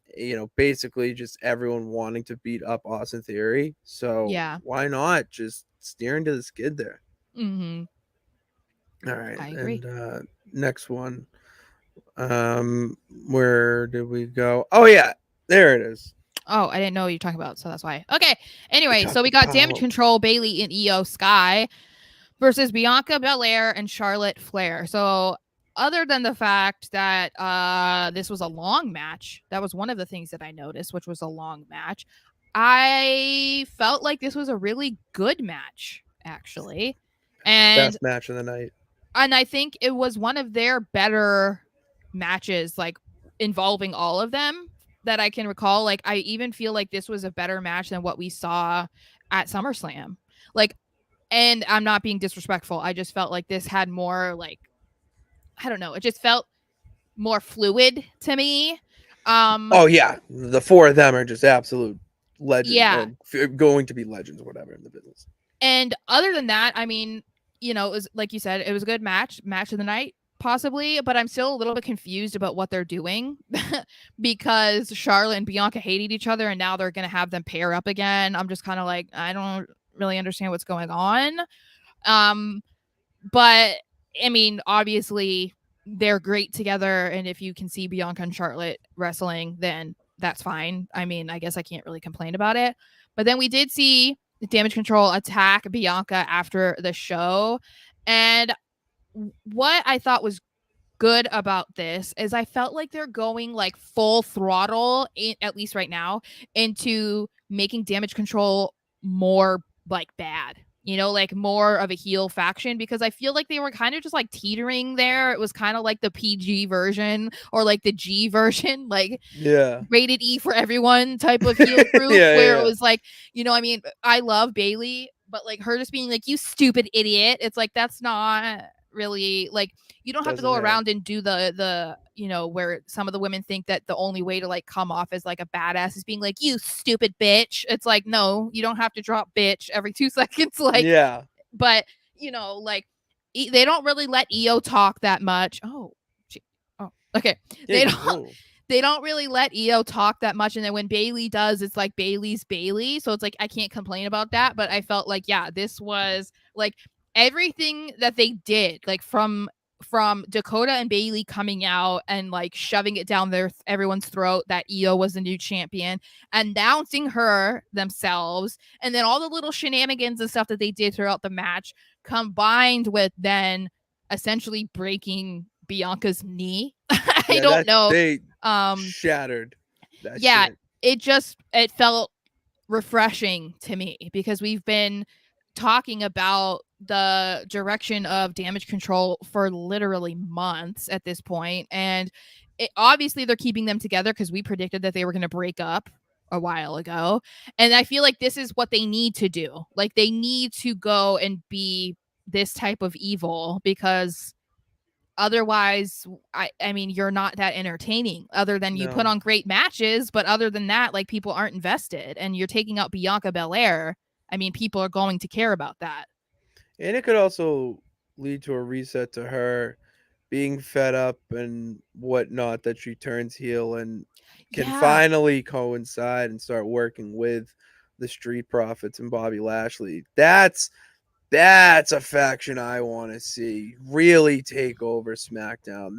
basically just everyone wanting to beat up Austin Theory. So Yeah. why not just steer into the skid there? Mm-hmm. All right, I agree. and next one. Where did we go? Oh yeah, there it is. Oh, I didn't know what you're talking about, so that's why. Okay. We Anyway, so talked we got Damage about Control, Bailey, and Io Sky versus Bianca Belair and Charlotte Flair. So other than the fact that this was a long match, that was one of the things that I noticed, which was a long match. I felt like this was a really good match, actually. And best match of the night. I think it was one of their better matches, like involving all of them that I can recall. Like I even feel like this was a better match than what we saw at SummerSlam. Like, and I'm not being disrespectful. I just felt like this had more, like, I don't know. It just felt more fluid to me. Oh yeah, the four of them are just absolute legends, Yeah. or going to be legends, or whatever in the business. And other than that, I mean, it was like you said, it was a good match of the night, possibly, but I'm still a little bit confused about what they're doing because Charlotte and Bianca hated each other and now they're going to have them pair up again. I'm just kind of like, I don't really understand what's going on. But I mean, obviously they're great together, and if you can see Bianca and Charlotte wrestling, then that's fine. I mean, I guess I can't really complain about it. But then we did see Damage Control attack Bianca after the show, and what I thought was good about this is I felt like they're going like full throttle, at least right now, into making Damage Control more like bad, like more of a heel faction, because I feel like they were kind of just like teetering there. It was kind of like the PG version or like the G version, like rated E for everyone type of heel group, where it was like, I mean, I love Bailey, but like her just being like, you stupid idiot. It's like, that's not really like, you don't have to go around and do the where some of the women think that the only way to like come off as like a badass is being like, you stupid bitch. It's like, no, you don't have to drop bitch every 2 seconds. Like, yeah, but like they don't really let Io talk that much. Okay. They don't really let Io talk that much, and then when Bailey does, it's like Bailey's Bailey. So it's like I can't complain about that, but I felt like, yeah, this was like everything that they did, like from Dakota and Bailey coming out and like shoving it down everyone's throat that Io was the new champion, announcing her themselves, and then all the little shenanigans and stuff that they did throughout the match, combined with then essentially breaking Bianca's knee. I don't know. They shattered that shit. It felt refreshing to me because we've been talking about the direction of Damage Control for literally months at this point, and obviously they're keeping them together because we predicted that they were going to break up a while ago, and I feel like this is what they need to do. Like, they need to go and be this type of evil, because otherwise, I mean, you're not that entertaining, other than you put on great matches, but other than that, like, people aren't invested, and you're taking out Bianca Belair. I mean, people are going to care about that. And it could also lead to a reset to her being fed up and whatnot, that she turns heel and can finally coincide and start working with the Street Profits and Bobby Lashley. That's a faction I want to see really take over SmackDown.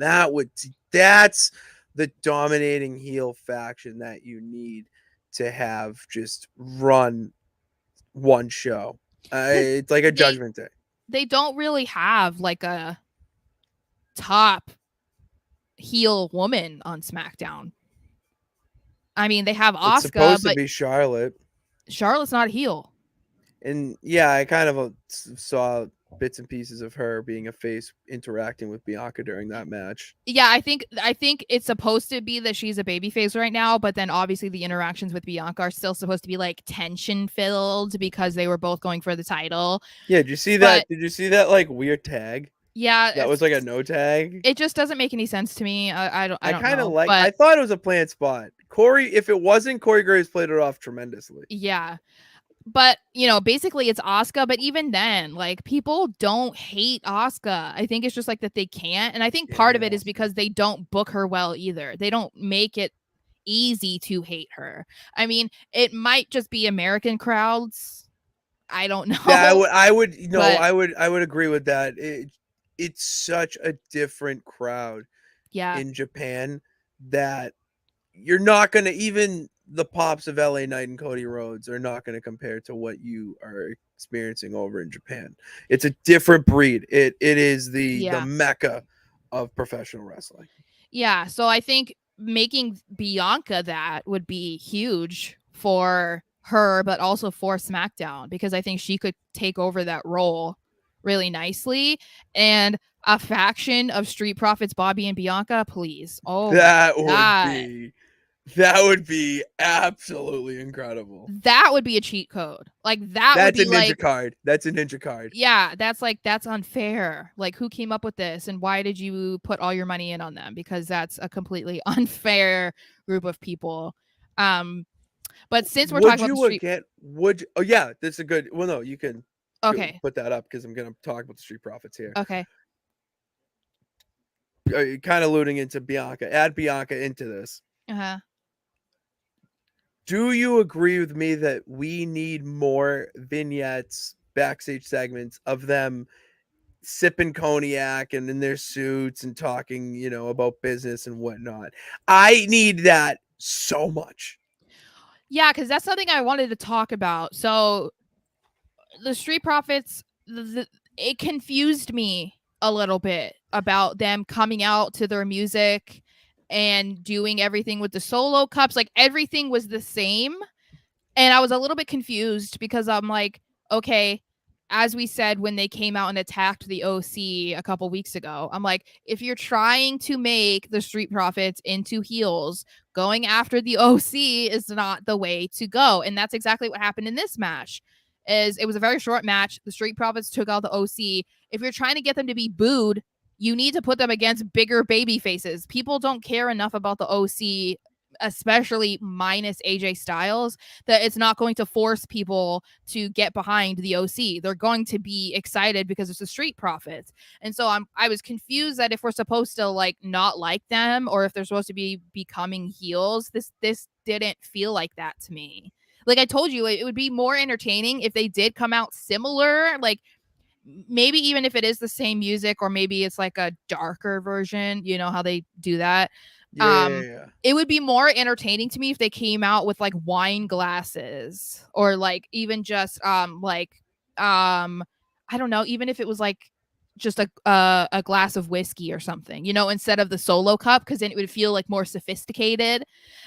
That's the dominating heel faction that you need to have just run one show. It's like a Judgment Day. They don't really have like a top heel woman on SmackDown. I mean, they have Asuka, it's supposed but to be Charlotte. Charlotte's not a heel. And yeah, I kind of saw bits and pieces of her being a face interacting with Bianca during that match. Yeah, I think it's supposed to be that she's a babyface right now, but then obviously the interactions with Bianca are still supposed to be like tension filled because they were both going for the title. Yeah, did you see But that? Did you see that like weird tag? yeah, That was like a no tag. it just doesn't make any sense to me. I I don't kind of know, like. I but thought it was a planned spot. Corey, if it wasn't, Corey Graves played it off tremendously. yeah. But basically it's Asuka, but even then, like, people don't hate Asuka. I think it's just like that they can't, and I think Can't part hate of it is Asuka. because they don't book her well either. They don't make it easy to hate her. I mean, it might just be American crowds. I don't Yeah, know, but I would agree with that. It's such a different crowd yeah, in Japan that you're not gonna even the pops of LA Knight and Cody Rhodes are not gonna compare to what you are experiencing over in Japan. It's a different breed. It is the yeah. mecca of professional wrestling. Yeah, so I think making Bianca that would be huge for her, but also for SmackDown, because I think she could take over that role really nicely. And a faction of Street Profits, Bobby and Bianca, please. Oh my That would God. be that would be absolutely incredible. That would be a cheat code. Like, that would That's a be ninja like, card. That's a ninja card. yeah, that's unfair. Like, who came up with this and why did you put all your money in on them? Because that's a completely unfair group of people. Um, but since we're Would talking about the you street, again? Would you, oh yeah, that's a good. Well, no, you can okay, put that up because I'm gonna talk about the Street Profits here. okay, Kind of alluding into Bianca. Add Bianca into this. uh-huh. Do you agree with me that we need more vignettes, backstage segments of them sipping cognac and in their suits and talking, about business and whatnot? I need that so much. Yeah, because that's something I wanted to talk about. So the Street Profits, it confused me a little bit about them coming out to their music and doing everything with the solo cups. Like, everything was the same. And I was a little bit confused because I'm like, okay, as we said when they came out and attacked the OC a couple weeks ago, I'm like, if you're trying to make the Street Profits into heels, going after the OC is not the way to go. And that's exactly what happened in this match. Is it was a very short match. The Street Profits took out the OC. If you're trying to get them to be booed, you need to put them against bigger baby faces. People don't care enough about the OC, especially minus AJ Styles, that it's not going to force people to get behind the OC. They're going to be excited because it's the Street Profits. And so I was confused that if we're supposed to like not like them or if they're supposed to be becoming heels, this didn't feel like that to me. Like I told you, it would be more entertaining if they did come out similar, like maybe even if it is the same music or maybe it's like a darker version, you know how they do that. um Yeah. it would be more entertaining to me if they came out with like wine glasses or like even just I don't know, even if it was like just a glass of whiskey or something, instead of the solo cup, because then it would feel like more sophisticated.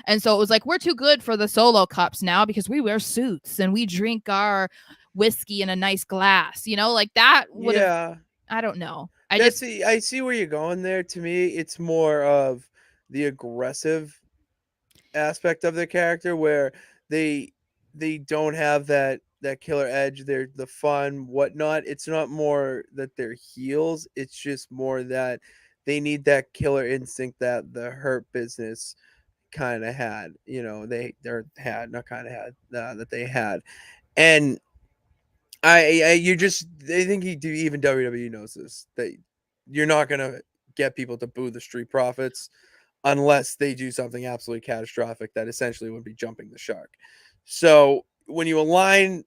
And so it was like, we're too good for the solo cups now because we wear suits and we drink our whiskey in a nice glass, like that would have, Yeah. I don't know. I see where you're going there. To me, it's more of the aggressive aspect of the character where they they don't have that killer edge. They're the fun whatnot. It's not more that they're heels. It's just more that they need that killer instinct that the Hurt Business kind of had. They're had not kind of had that they had, and I think even WWE knows this, that you're not gonna get people to boo the Street Profits unless they do something absolutely catastrophic that essentially would be jumping the shark. So when you align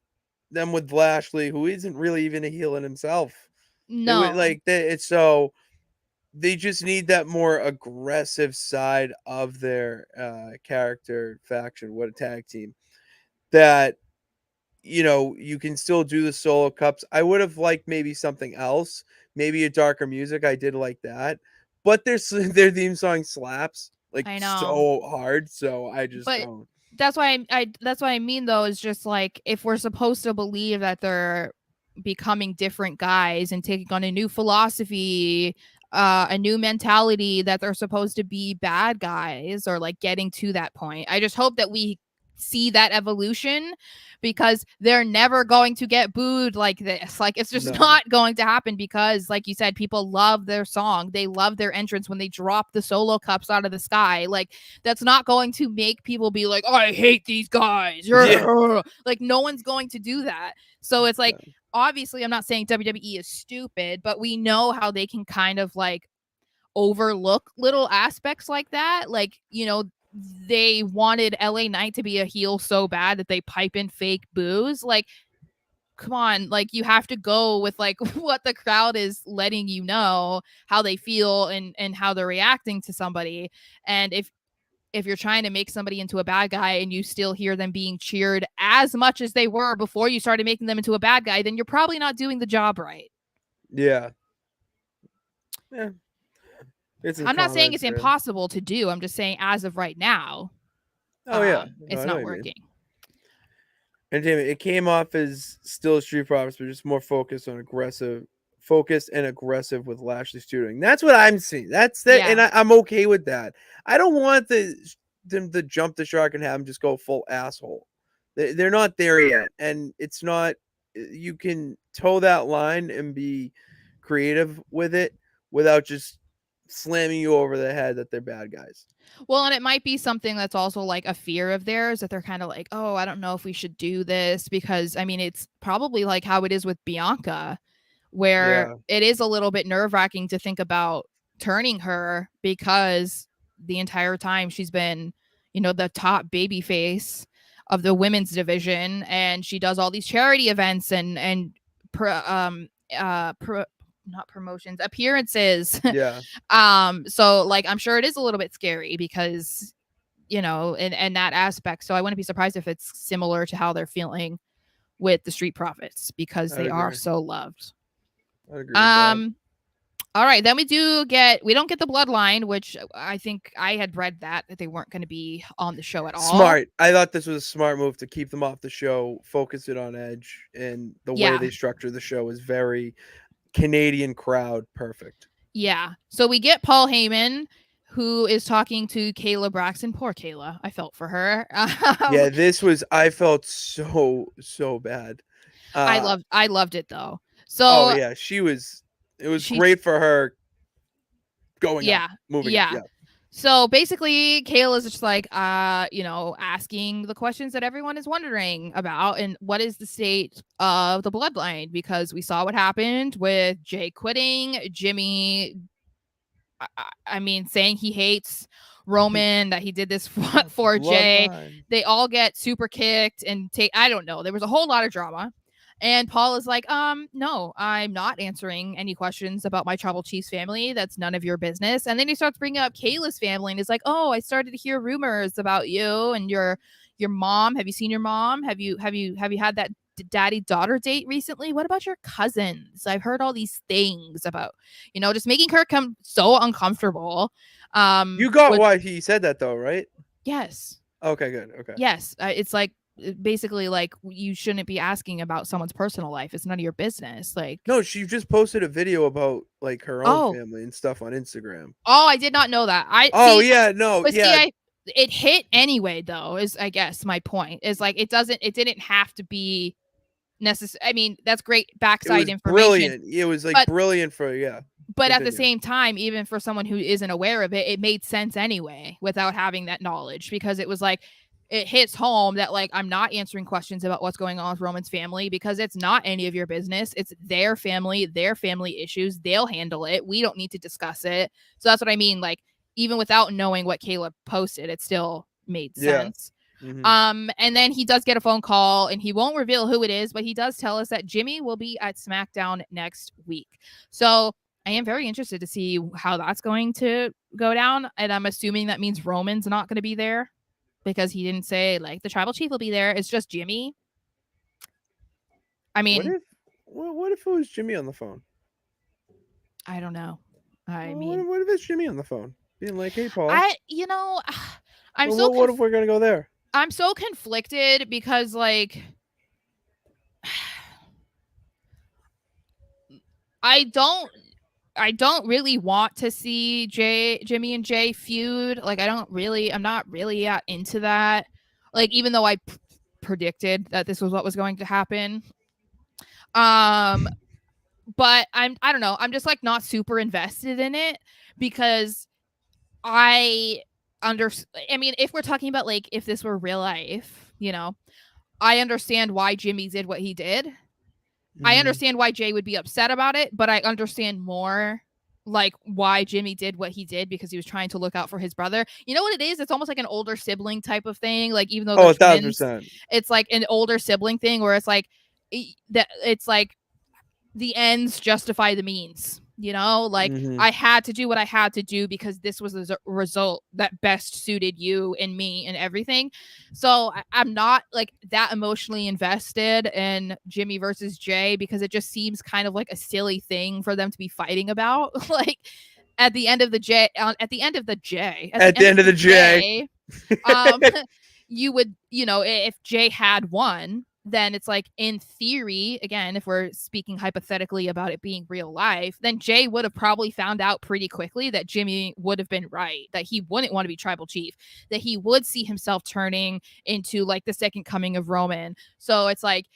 them with Lashley, who isn't really even a heel in himself, they would No. like that. It's so they just need that more aggressive side of their character faction. What a tag team that you can still do the solo cups. I would have liked maybe something else, maybe a darker music. I did like that, but their theme song slaps like I know. so hard, so I just But don't. that's what I mean though, is just like if we're supposed to believe that they're becoming different guys and taking on a new philosophy, a new mentality, that they're supposed to be bad guys or like getting to that point. I just hope that we see that evolution, because they're never going to get booed like this. Like it's just not going to happen, because like you said, people love their song. They love their entrance when they drop the solo cups out of the sky. Like that's not going to make people be like, oh, I hate these guys. Yeah. Like no one's going to do that. So it's like, obviously I'm not saying WWE is stupid, but we know how they can kind of like overlook little aspects like that. Like, you know, they wanted LA Knight to be a heel so bad that they pipe in fake boos. Like, come on, like you have to go with like what the crowd is letting you know, how they feel and how they're reacting to somebody. And if you're trying to make somebody into a bad guy and you still hear them being cheered as much as they were before you started making them into a bad guy, then you're probably not doing the job right. Yeah. I'm not saying it's impossible to do. I'm just saying as of right now, it's not working. Entertainment. It came off as still Street Profits, but just more focused and aggressive with Lashley's tutoring. That's what I'm seeing. That's that, and I'm okay with that. I don't want them to jump the shark and have them just go full asshole. They're not there yet, and it's not. You can toe that line and be creative with it without just slamming you over the head that they're bad guys. Well, and it might be something that's also like a fear of theirs, that they're kind of like, oh, I don't know if we should do this, because I mean, it's probably like how it is with Bianca, where it is a little bit nerve-wracking to think about turning her, because the entire time she's been, you know, the top baby face of the women's division, and she does all these charity events and not promotions, appearances. Yeah. So like I'm sure it is a little bit scary, because you know, in that aspect. So I wouldn't be surprised if it's similar to how they're feeling with the Street Profits, because they are so loved. I agree with that. All right, then we don't get the Bloodline, which I think I had read that they weren't going to be on the show at all. Smart. I thought this was a smart move to keep them off the show, focus it on Edge, and the way they structure the show is very Canadian crowd perfect. Yeah. So we get Paul Heyman, who is talking to Kayla Braxton. Poor Kayla. I felt for her. Yeah, I felt so bad. I loved it though. So yeah, it was great for her going up, moving up. Yeah. So basically, Kayla's just like, you know, asking the questions that everyone is wondering about, and what is the state of the Bloodline? Because we saw what happened with Jay quitting, Jimmy, I mean, saying he hates Roman, that he did this for Jay. They all get super kicked and I don't know. There was a whole lot of drama. And Paul is like, no, I'm not answering any questions about my Tribal Chiefs family. That's none of your business. And then he starts bringing up Kayla's family and is like, oh, I started to hear rumors about you and your mom. Have you seen your mom? Have you had that daddy-daughter date recently? What about your cousins? I've heard all these things about, you know, just making her come so uncomfortable. You got why he said that though, right? Yes. Okay, good. Okay. Yes. It's like, basically like, you shouldn't be asking about someone's personal life. It's none of your business. Like, no, she just posted a video about like her own family and stuff on Instagram. Oh, I did not know that. It hit anyway though, is I guess my point is like, it didn't have to be necessary. I mean, that's great backside information. Brilliant. It was like brilliant for But at the same time, even for someone who isn't aware of it, it made sense anyway without having that knowledge, because it was like, it hits home that like, I'm not answering questions about what's going on with Roman's family, because it's not any of your business. It's their family issues. They'll handle it. We don't need to discuss it. So that's what I mean. Like, even without knowing what Caleb posted, it still made sense. Mm-hmm. And then he does get a phone call, and he won't reveal who it is, but he does tell us that Jimmy will be at Smackdown next week. So I am very interested to see how that's going to go down. And I'm assuming that means Roman's not going to be there, because he didn't say like the Tribal Chief will be there. It's just Jimmy. I mean, what if it was Jimmy on the phone? I don't know. What if it's Jimmy on the phone being like, "Hey, Paul." What if we're gonna go there? I'm so conflicted because like I don't really want to see Jimmy and Jay feud. Like I'm not really into that. Like even though I predicted that this was what was going to happen. But I don't know. I'm just like not super invested in it because I mean, if we're talking about like if this were real life, I understand why Jimmy did what he did. I understand why Jay would be upset about it, but I understand more like why Jimmy did what he did because he was trying to look out for his brother. You know what it is? It's almost like an older sibling type of thing. Like even though they're twins, 1,000%. it's like an older sibling thing where it's like that. It's like the ends justify the means. Like I had to do what I had to do because this was the result that best suited you and me and everything. So I'm not like that emotionally invested in Jimmy versus Jay because it just seems kind of like a silly thing for them to be fighting about. Like at the end of the J, you would, if Jay had won, then it's like in theory, again, if we're speaking hypothetically about it being real life, then Jay would have probably found out pretty quickly that Jimmy would have been right, that he wouldn't want to be tribal chief, that he would see himself turning into like the second coming of Roman. So it's like,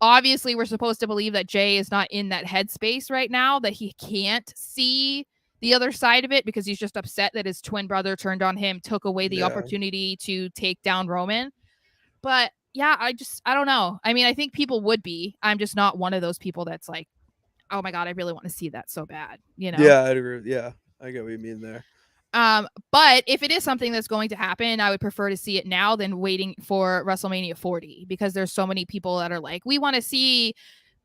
obviously we're supposed to believe that Jay is not in that headspace right now, that he can't see the other side of it because he's just upset that his twin brother turned on him, took away the opportunity to take down Roman. But yeah, I don't know. I mean, I think people would be. I'm just not one of those people that's like, oh my God, I really want to see that so bad, Yeah, I'd agree. Yeah, I get what you mean there. But if it is something that's going to happen, I would prefer to see it now than waiting for WrestleMania 40 because there's so many people that are like, we want to see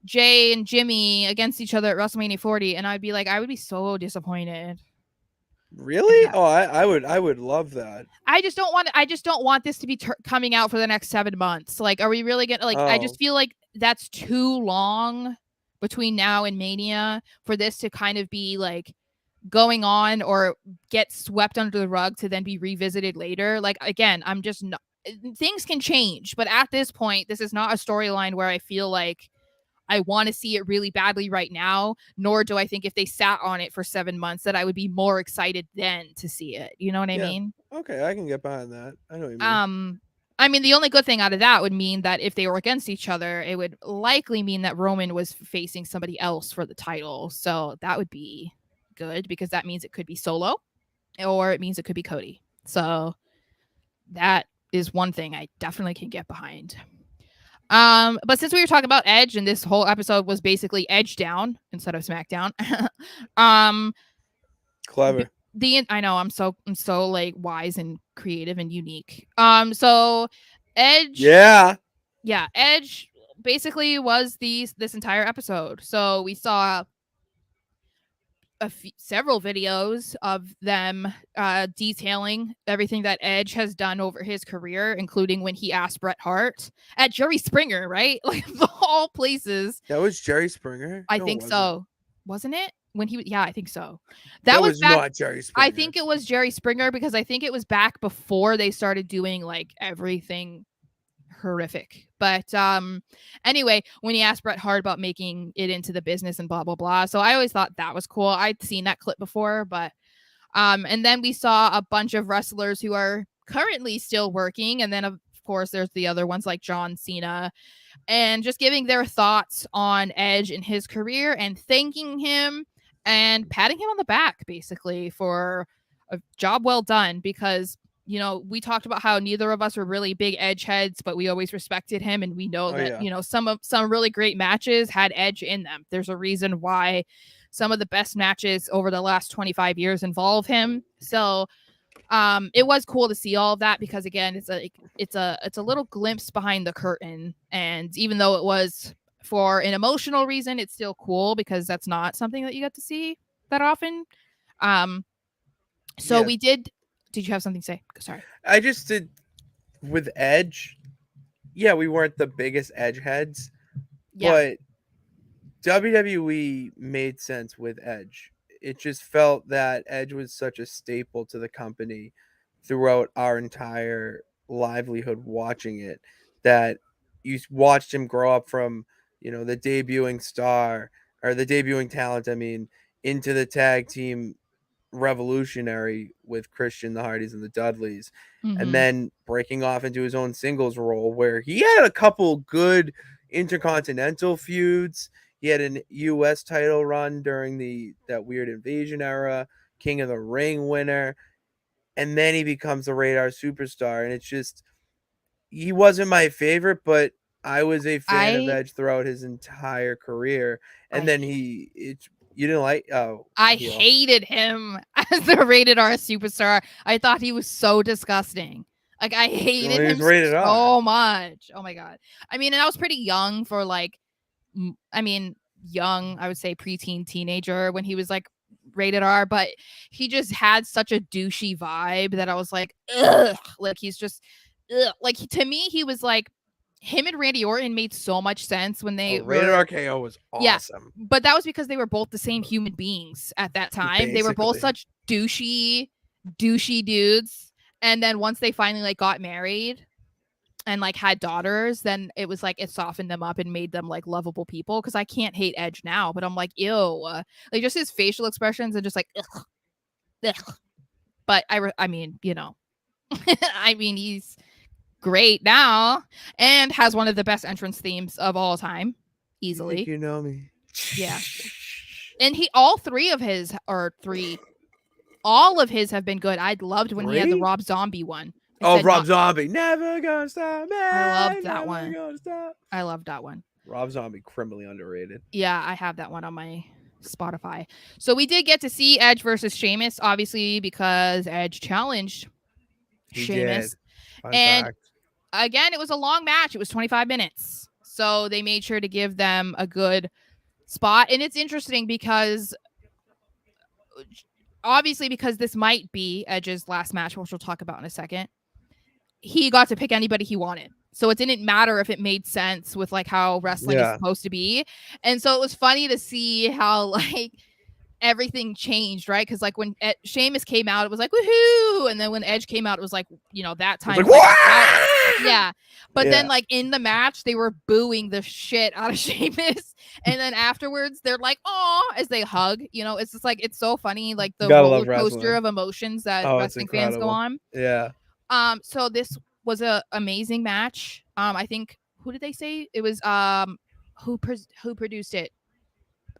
Jay and Jimmy against each other at WrestleMania 40. And I'd be like, I would be so disappointed. Really? Oh, I would love that. I just don't want this to be coming out for the next 7 months. Like, are we really gonna like? I just feel like that's too long between now and Mania for this to kind of be like going on or get swept under the rug to then be revisited later. Like again, I'm just not. Things can change, but at this point, this is not a storyline where I feel like I want to see it really badly right now, nor do I think if they sat on it for 7 months that I would be more excited then to see it. You know what I mean? Okay, I can get behind that. I know what you mean. I mean, the only good thing out of that would mean that if they were against each other, it would likely mean that Roman was facing somebody else for the title. So that would be good because that means it could be Solo or it means it could be Cody. So that is one thing I definitely can get behind. But since we were talking about Edge and this whole episode was basically Edge down instead of SmackDown, clever. I know I'm so like wise and creative and unique. So Edge, Edge basically was this entire episode. So we saw several videos of them detailing everything that Edge has done over his career, including when he asked Bret Hart at Jerry Springer, right? Like of all places. That was Jerry Springer? I think so. Wasn't it? When I think so. That was back, not Jerry Springer. I think it was Jerry Springer because I think it was back before they started doing like everything horrific. But anyway, when he asked Bret Hart about making it into the business and blah blah blah. So I always thought that was cool. I'd seen that clip before, but and then we saw a bunch of wrestlers who are currently still working, and then of course there's the other ones like John Cena, and just giving their thoughts on Edge and his career and thanking him and patting him on the back basically for a job well done because we talked about how neither of us were really big Edge heads, but we always respected him. And we know that, some really great matches had Edge in them. There's a reason why some of the best matches over the last 25 years involve him. So it was cool to see all of that because again, it's a little glimpse behind the curtain. And even though it was for an emotional reason, it's still cool because that's not something that you get to see that often. We did you have something to say? Sorry. I just did with Edge. Yeah, we weren't the biggest Edge heads, but WWE made sense with Edge. It just felt that Edge was such a staple to the company throughout our entire livelihood watching it, that you watched him grow up from, the debuting star, or the debuting talent, I mean, into the tag team revolutionary with Christian, the Hardys, and the Dudleys, and Mm-hmm. then breaking off into his own singles role where he had a couple good intercontinental feuds. He had an U.S. title run during that weird Invasion era, King of the Ring winner, and then he becomes the Radar superstar. And it's just, he wasn't my favorite, but I was a fan of I Edge throughout his entire career. And I then you didn't like, oh, I heel. hated him as the rated R superstar. I thought he was so disgusting. Like I hated Well, he was him rated R. so much. Oh my god. I mean, and I was pretty young for like young, I would say preteen teenager when he was like rated R, but he just had such a douchey vibe that I was like, ugh. Like he's just ugh. Like to me, he was like him and Randy Orton made so much sense when Oh, they Rated were RKO was yeah, awesome. but that was because they were both the same human beings at that time. They were both Basically. such douchey dudes. And then once they finally like got married and like had daughters, then it was like it softened them up and made them like lovable people. Because I can't hate Edge now, but I'm like, ew, like just his facial expressions and just like, ugh, ugh. But I mean, I mean, he's great now and has one of the best entrance themes of all time, easily. You think you know me? Yeah. And all three of his all of his have been good. I loved when he had the Rob Zombie one. Rob Zombie, never gonna stop, man. I loved that never one. Gonna stop. I loved that one. Rob Zombie, criminally underrated. Yeah, I have that one on my Spotify. So we did get to see Edge versus Sheamus, obviously, because Edge challenged Sheamus. And again, it was a long match. It was 25 minutes. So they made sure to give them a good spot. And it's interesting because obviously, because this might be Edge's last match, which we'll talk about in a second, he got to pick anybody he wanted. So it didn't matter if it made sense with like how wrestling is supposed to be. And so it was funny to see how like everything changed, right? Because like when Sheamus came out, it was like woohoo, and then when Edge came out, it was like, that time, yeah. But then like in the match, they were booing the shit out of Sheamus, and then afterwards, they're like, "Oh," as they hug. It's just like it's so funny, like the roller coaster of emotions that wrestling fans go on. Yeah. So this was a amazing match. I think who did they say it was? Who produced it?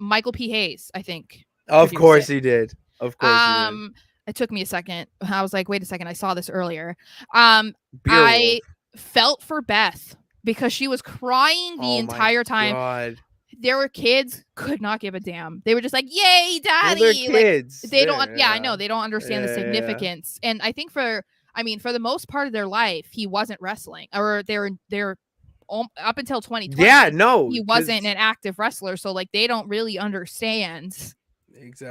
Michael P. Hayes, I think. Of course he did. Of course he did. It took me a second. I was like, wait a second, I saw this earlier. I felt for Beth because she was crying the entire time. God. There were kids could not give a damn. They were just like, "Yay, daddy!" Well, they're kids. Like, they don't. Yeah, I know they don't understand the significance. And I think for the most part of their life, he wasn't wrestling, or they're up until 2020. Yeah, no, he wasn't an active wrestler, so like they don't really understand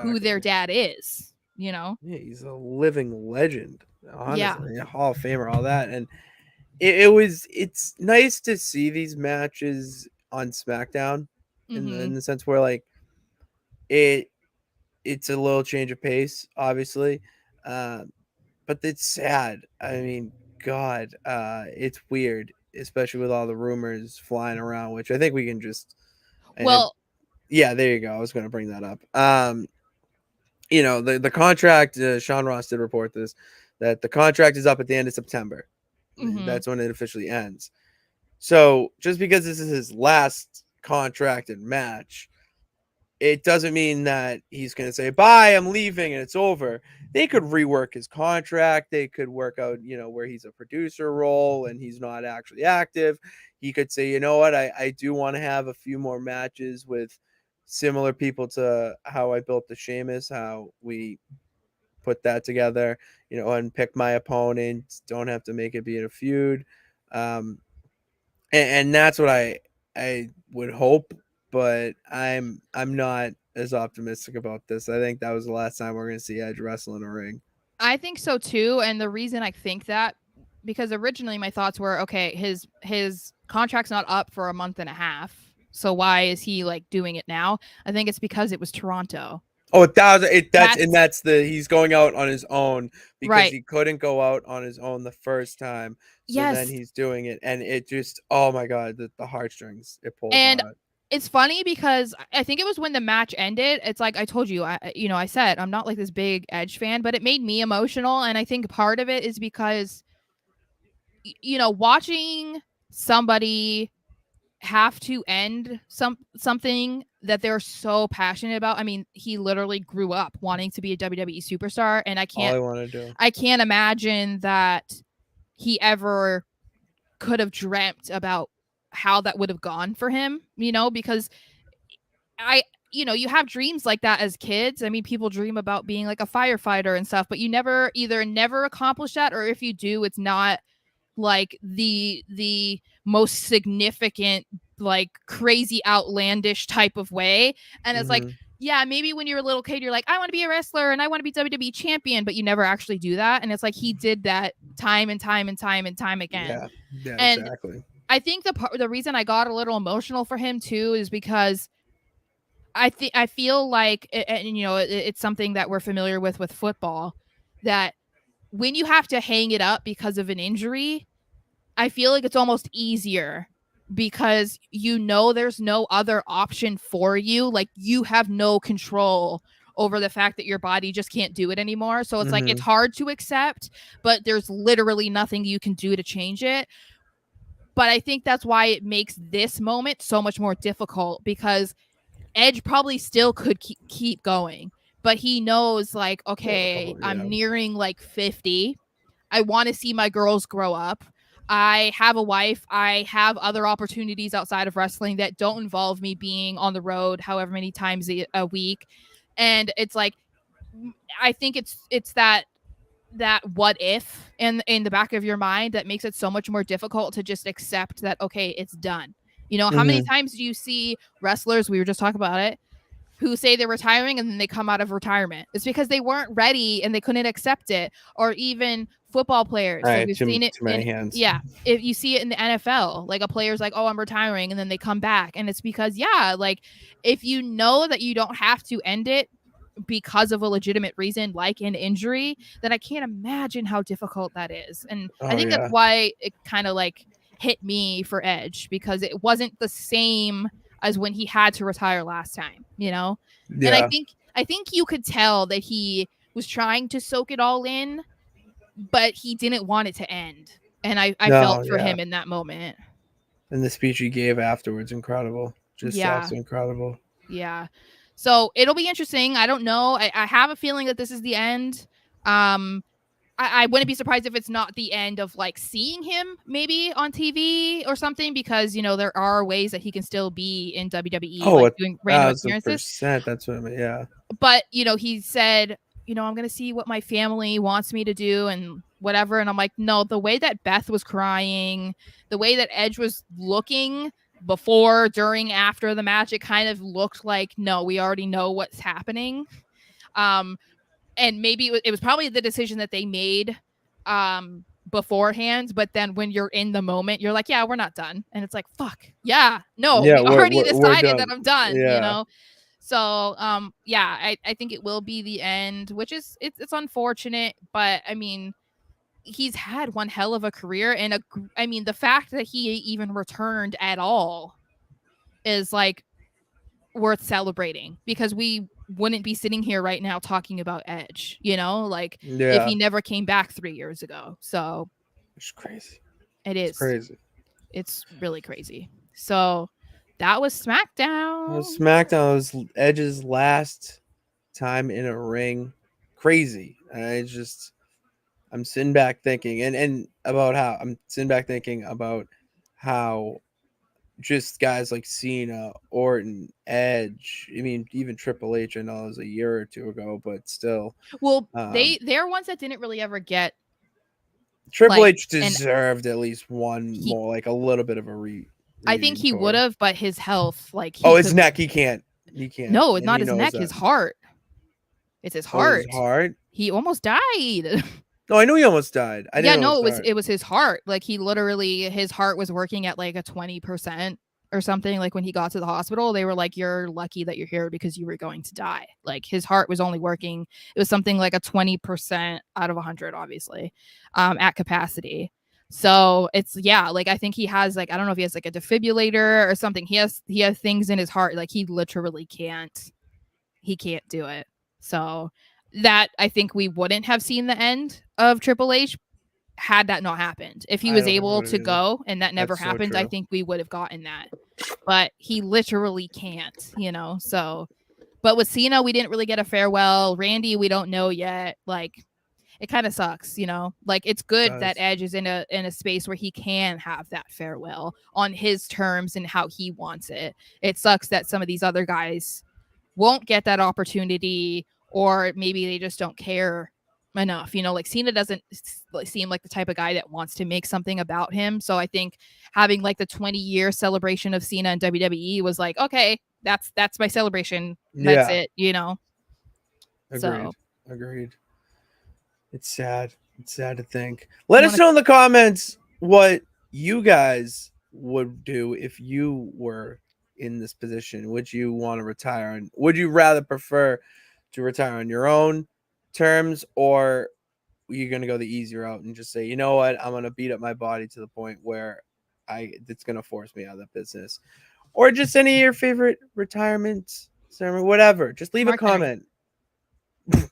who their dad is. Yeah, he's a living legend. Honestly, Hall of Famer, all that, and it's nice to see these matches on SmackDown in the sense where like it's a little change of pace, obviously, but it's sad. I mean, God, it's weird, especially with all the rumors flying around, which I think we can just. Yeah, there you go. I was going to bring that up. The contract. Sean Ross did report this, that the contract is up at the end of September. Mm-hmm. That's when it officially ends. So just because this is his last contracted match, it doesn't mean that he's going to say, bye, I'm leaving, and it's over. They could rework his contract. They could work out, where he's a producer role and he's not actually active. He could say, you know what, I do want to have a few more matches with similar people to how I built the Sheamus, how we put that together, and pick my opponent. Don't have to make it be in a feud. And that's what I would hope, but I'm not as optimistic about this. I think that was the last time we're going to see Edge wrestle in a ring. I think so too, and the reason I think that, because originally my thoughts were, okay, his contract's not up for a month and a half, so why is he like doing it now? I think it's because it was Toronto. Oh, 1,000. That's he's going out on his own because right. he couldn't go out on his own the first time. So then Yes. he's doing it, and it just, oh my god, the heartstrings it pulls And on it. it's funny because I think it was when the match ended. It's like I told you, I said I'm not like this big Edge fan, but it made me emotional, and I think part of it is because watching somebody have to end something that they're so passionate about. I mean, he literally grew up wanting to be a WWE superstar, and All I want to do. I can't imagine that he ever could have dreamt about how that would have gone for him, because you have dreams like that as kids. I mean, people dream about being like a firefighter and stuff, but you never accomplish that, or if you do, it's not like the most significant, like crazy outlandish type of way. And it's like, yeah, maybe when you're a little kid, you're like, I want to be a wrestler and I want to be WWE champion, but you never actually do that. And it's like he did that time and time and time and time again. Yeah, and exactly. I think the reason I got a little emotional for him too is because I feel like, and it's something that we're familiar with football, that when you have to hang it up because of an injury, I feel like it's almost easier because there's no other option for you. Like, you have no control over the fact that your body just can't do it anymore. So it's like, it's hard to accept, but there's literally nothing you can do to change it. But I think that's why it makes this moment so much more difficult, because Edge probably still could keep going, but he knows, like, okay, I'm nearing like 50. I want to see my girls grow up. I have a wife. I have other opportunities outside of wrestling that don't involve me being on the road however many times a week. And it's like, I think it's that what if in the back of your mind that makes it so much more difficult to just accept that, okay, it's done. How many times do you see wrestlers, we were just talking about it, who say they're retiring and then they come out of retirement? It's because they weren't ready and they couldn't accept it. Or even football players, like we've seen it too many hands. Yeah, if you see it in the NFL, like a player's like, oh, I'm retiring, and then they come back, and it's because, yeah, like, if you know that you don't have to end it because of a legitimate reason, like an injury, then I can't imagine how difficult that is. And I think that's why it kind of like hit me for Edge, because it wasn't the same as when he had to retire last time, Yeah. And I think you could tell that he was trying to soak it all in, but he didn't want it to end. And I felt for him in that moment. And the speech he gave afterwards, incredible. Just absolutely incredible. Yeah. So it'll be interesting. I don't know. I have a feeling that this is the end. I wouldn't be surprised if it's not the end of like seeing him maybe on TV or something, because there are ways that he can still be in WWE, like doing random appearances. That's what I mean, yeah. But he said, I'm gonna see what my family wants me to do and whatever. And I'm like, no, the way that Beth was crying, the way that Edge was looking before, during, after the match, it kind of looked like, no, we already know what's happening. And maybe it was probably the decision that they made beforehand, but then when you're in the moment, you're like, yeah, we're not done. And it's like, fuck, yeah, no, we already decided that I'm done, So yeah, I think it will be the end, which is it's unfortunate, but I mean, he's had one hell of a career, and I mean, the fact that he even returned at all is like worth celebrating, because we wouldn't be sitting here right now talking about Edge, like, if he never came back 3 years ago. So it's crazy. It's crazy. It's really crazy. So that was SmackDown. SmackDown was Edge's last time in a ring. Crazy. I'm sitting back thinking and about how I'm sitting back thinking about how just guys like Cena, Orton, Edge. I mean, even Triple H. I know it was a year or two ago, but still. Well, they're ones that didn't really ever get. Triple H deserved at least one more, like a little bit of a I think he would have, but his health, like, his neck, he can't. No, it's not his neck, his heart. It's his heart. His heart. He almost died. No, I knew he almost died. I didn't know it was his heart. Like, he literally, his heart was working at like a 20% or something. Like when he got to the hospital, they were like, "You're lucky that you're here because you were going to die." Like his heart was only working. It was something like a 20% out of 100, obviously, at capacity. So it's like I think he has like I don't know if he has like a defibrillator or something. He has things in his heart like he literally can't do it. So that I think we wouldn't have seen the end of Triple H had that not happened. If he was able to go and that never happened, I think we would have gotten that. But he literally can't, So, but with Cena, we didn't really get a farewell. Randy, we don't know yet. Like, it kind of sucks, Like, it's good that Edge is in a space where he can have that farewell on his terms and how he wants it. It sucks that some of these other guys won't get that opportunity, or maybe they just don't care enough. Like Cena doesn't seem like the type of guy that wants to make something about him. So I think having like the 20-year celebration of Cena in WWE was like, okay, that's my celebration. That's it, Agreed. It's sad. It's sad to think. Let us know in the comments what you guys would do if you were in this position. Would you want to retire? And would you rather prefer to retire on your own terms, or are you going to go the easy route and just say, you know what, I'm going to beat up my body to the point where it's going to force me out of the business? Or just any of your favorite retirements, whatever. Just leave a comment. The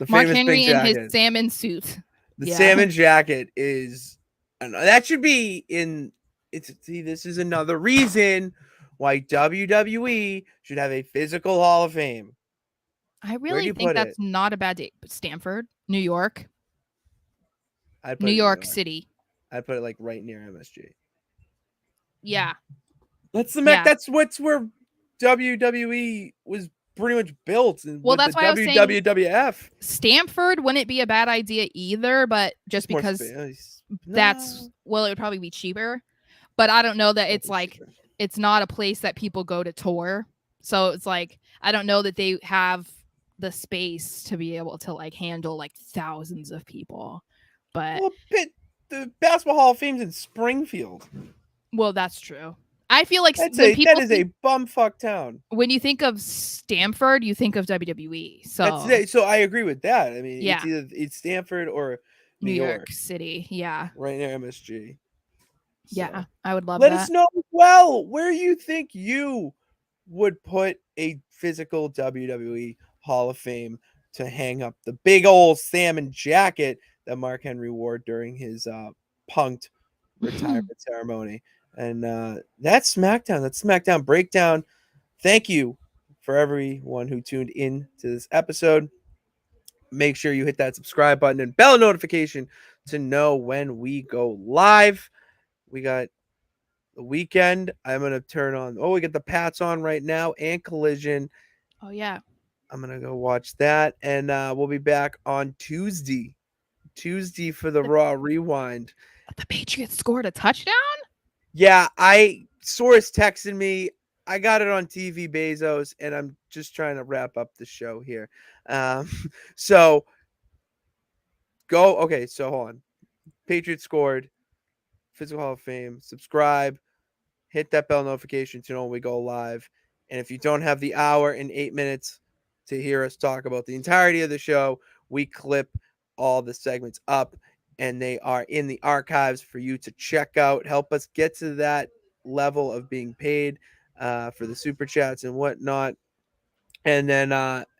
Mark Henry in his salmon suit. The salmon jacket is, that should be in. This is another reason why WWE should have a physical Hall of Fame. I really think that's not a bad date. Stanford, New York, New York City. I'd put it like right near MSG. Yeah, that's where WWE was pretty much built. Well, that's why I was saying WWF. Stanford wouldn't be a bad idea either, but just because it would probably be cheaper. But I don't know that it's like it's not a place that people go to tour. So it's like I don't know that they have the space to be able to like handle like thousands of people. But the Basketball Hall of Fame's in Springfield. Well, that's true. I feel like that is a bumfuck town. When you think of Stanford, you think of WWE. So I agree with that. I mean, it's Stanford or New York City. Yeah, right near MSG. So, yeah, I would love that. Let us know where you think you would put a physical WWE Hall of Fame to hang up the big old salmon jacket that Mark Henry wore during his punked retirement ceremony. And that's SmackDown. That's SmackDown Breakdown. Thank you for everyone who tuned in to this episode. Make sure you hit that subscribe button and bell notification to know when we go live. We got the weekend. I'm going to turn on. We got the Pats on right now and Collision. Oh, yeah. I'm going to go watch that. And we'll be back on Tuesday for the Raw Rewind. The Patriots scored a touchdown? Yeah, Source texted me. I got it on TV, Bezos, and I'm just trying to wrap up the show here. So go. Okay, so hold on. Patriots scored. Physical Hall of Fame. Subscribe. Hit that bell notification to know when we go live. And if you don't have the hour and 8 minutes to hear us talk about the entirety of the show, we clip all the segments up, and they are in the archives for you to check out. Help us get to that level of being paid for the super chats and whatnot. And then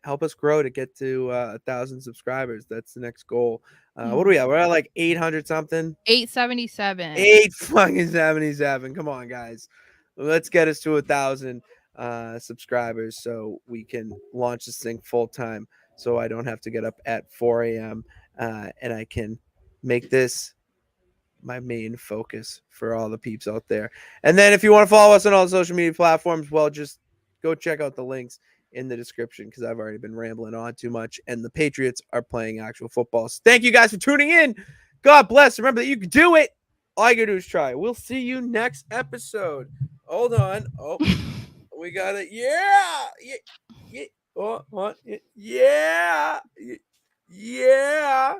help us grow to get to 1,000 subscribers. That's the next goal. What do we have? We're at like 800 something. 877. 877. Come on, guys. Let's get us to 1,000 subscribers so we can launch this thing full time. So I don't have to get up at 4 a.m. And I can make this my main focus for all the peeps out there. And then if you want to follow us on all the social media platforms, well, just go check out the links in the description because I've already been rambling on too much. And the Patriots are playing actual football. So thank you guys for tuning in. God bless. Remember that you can do it. All you gotta do is try. We'll see you next episode. Hold on. Oh, we got it. Yeah. Yeah. Oh, what? Yeah. Yeah.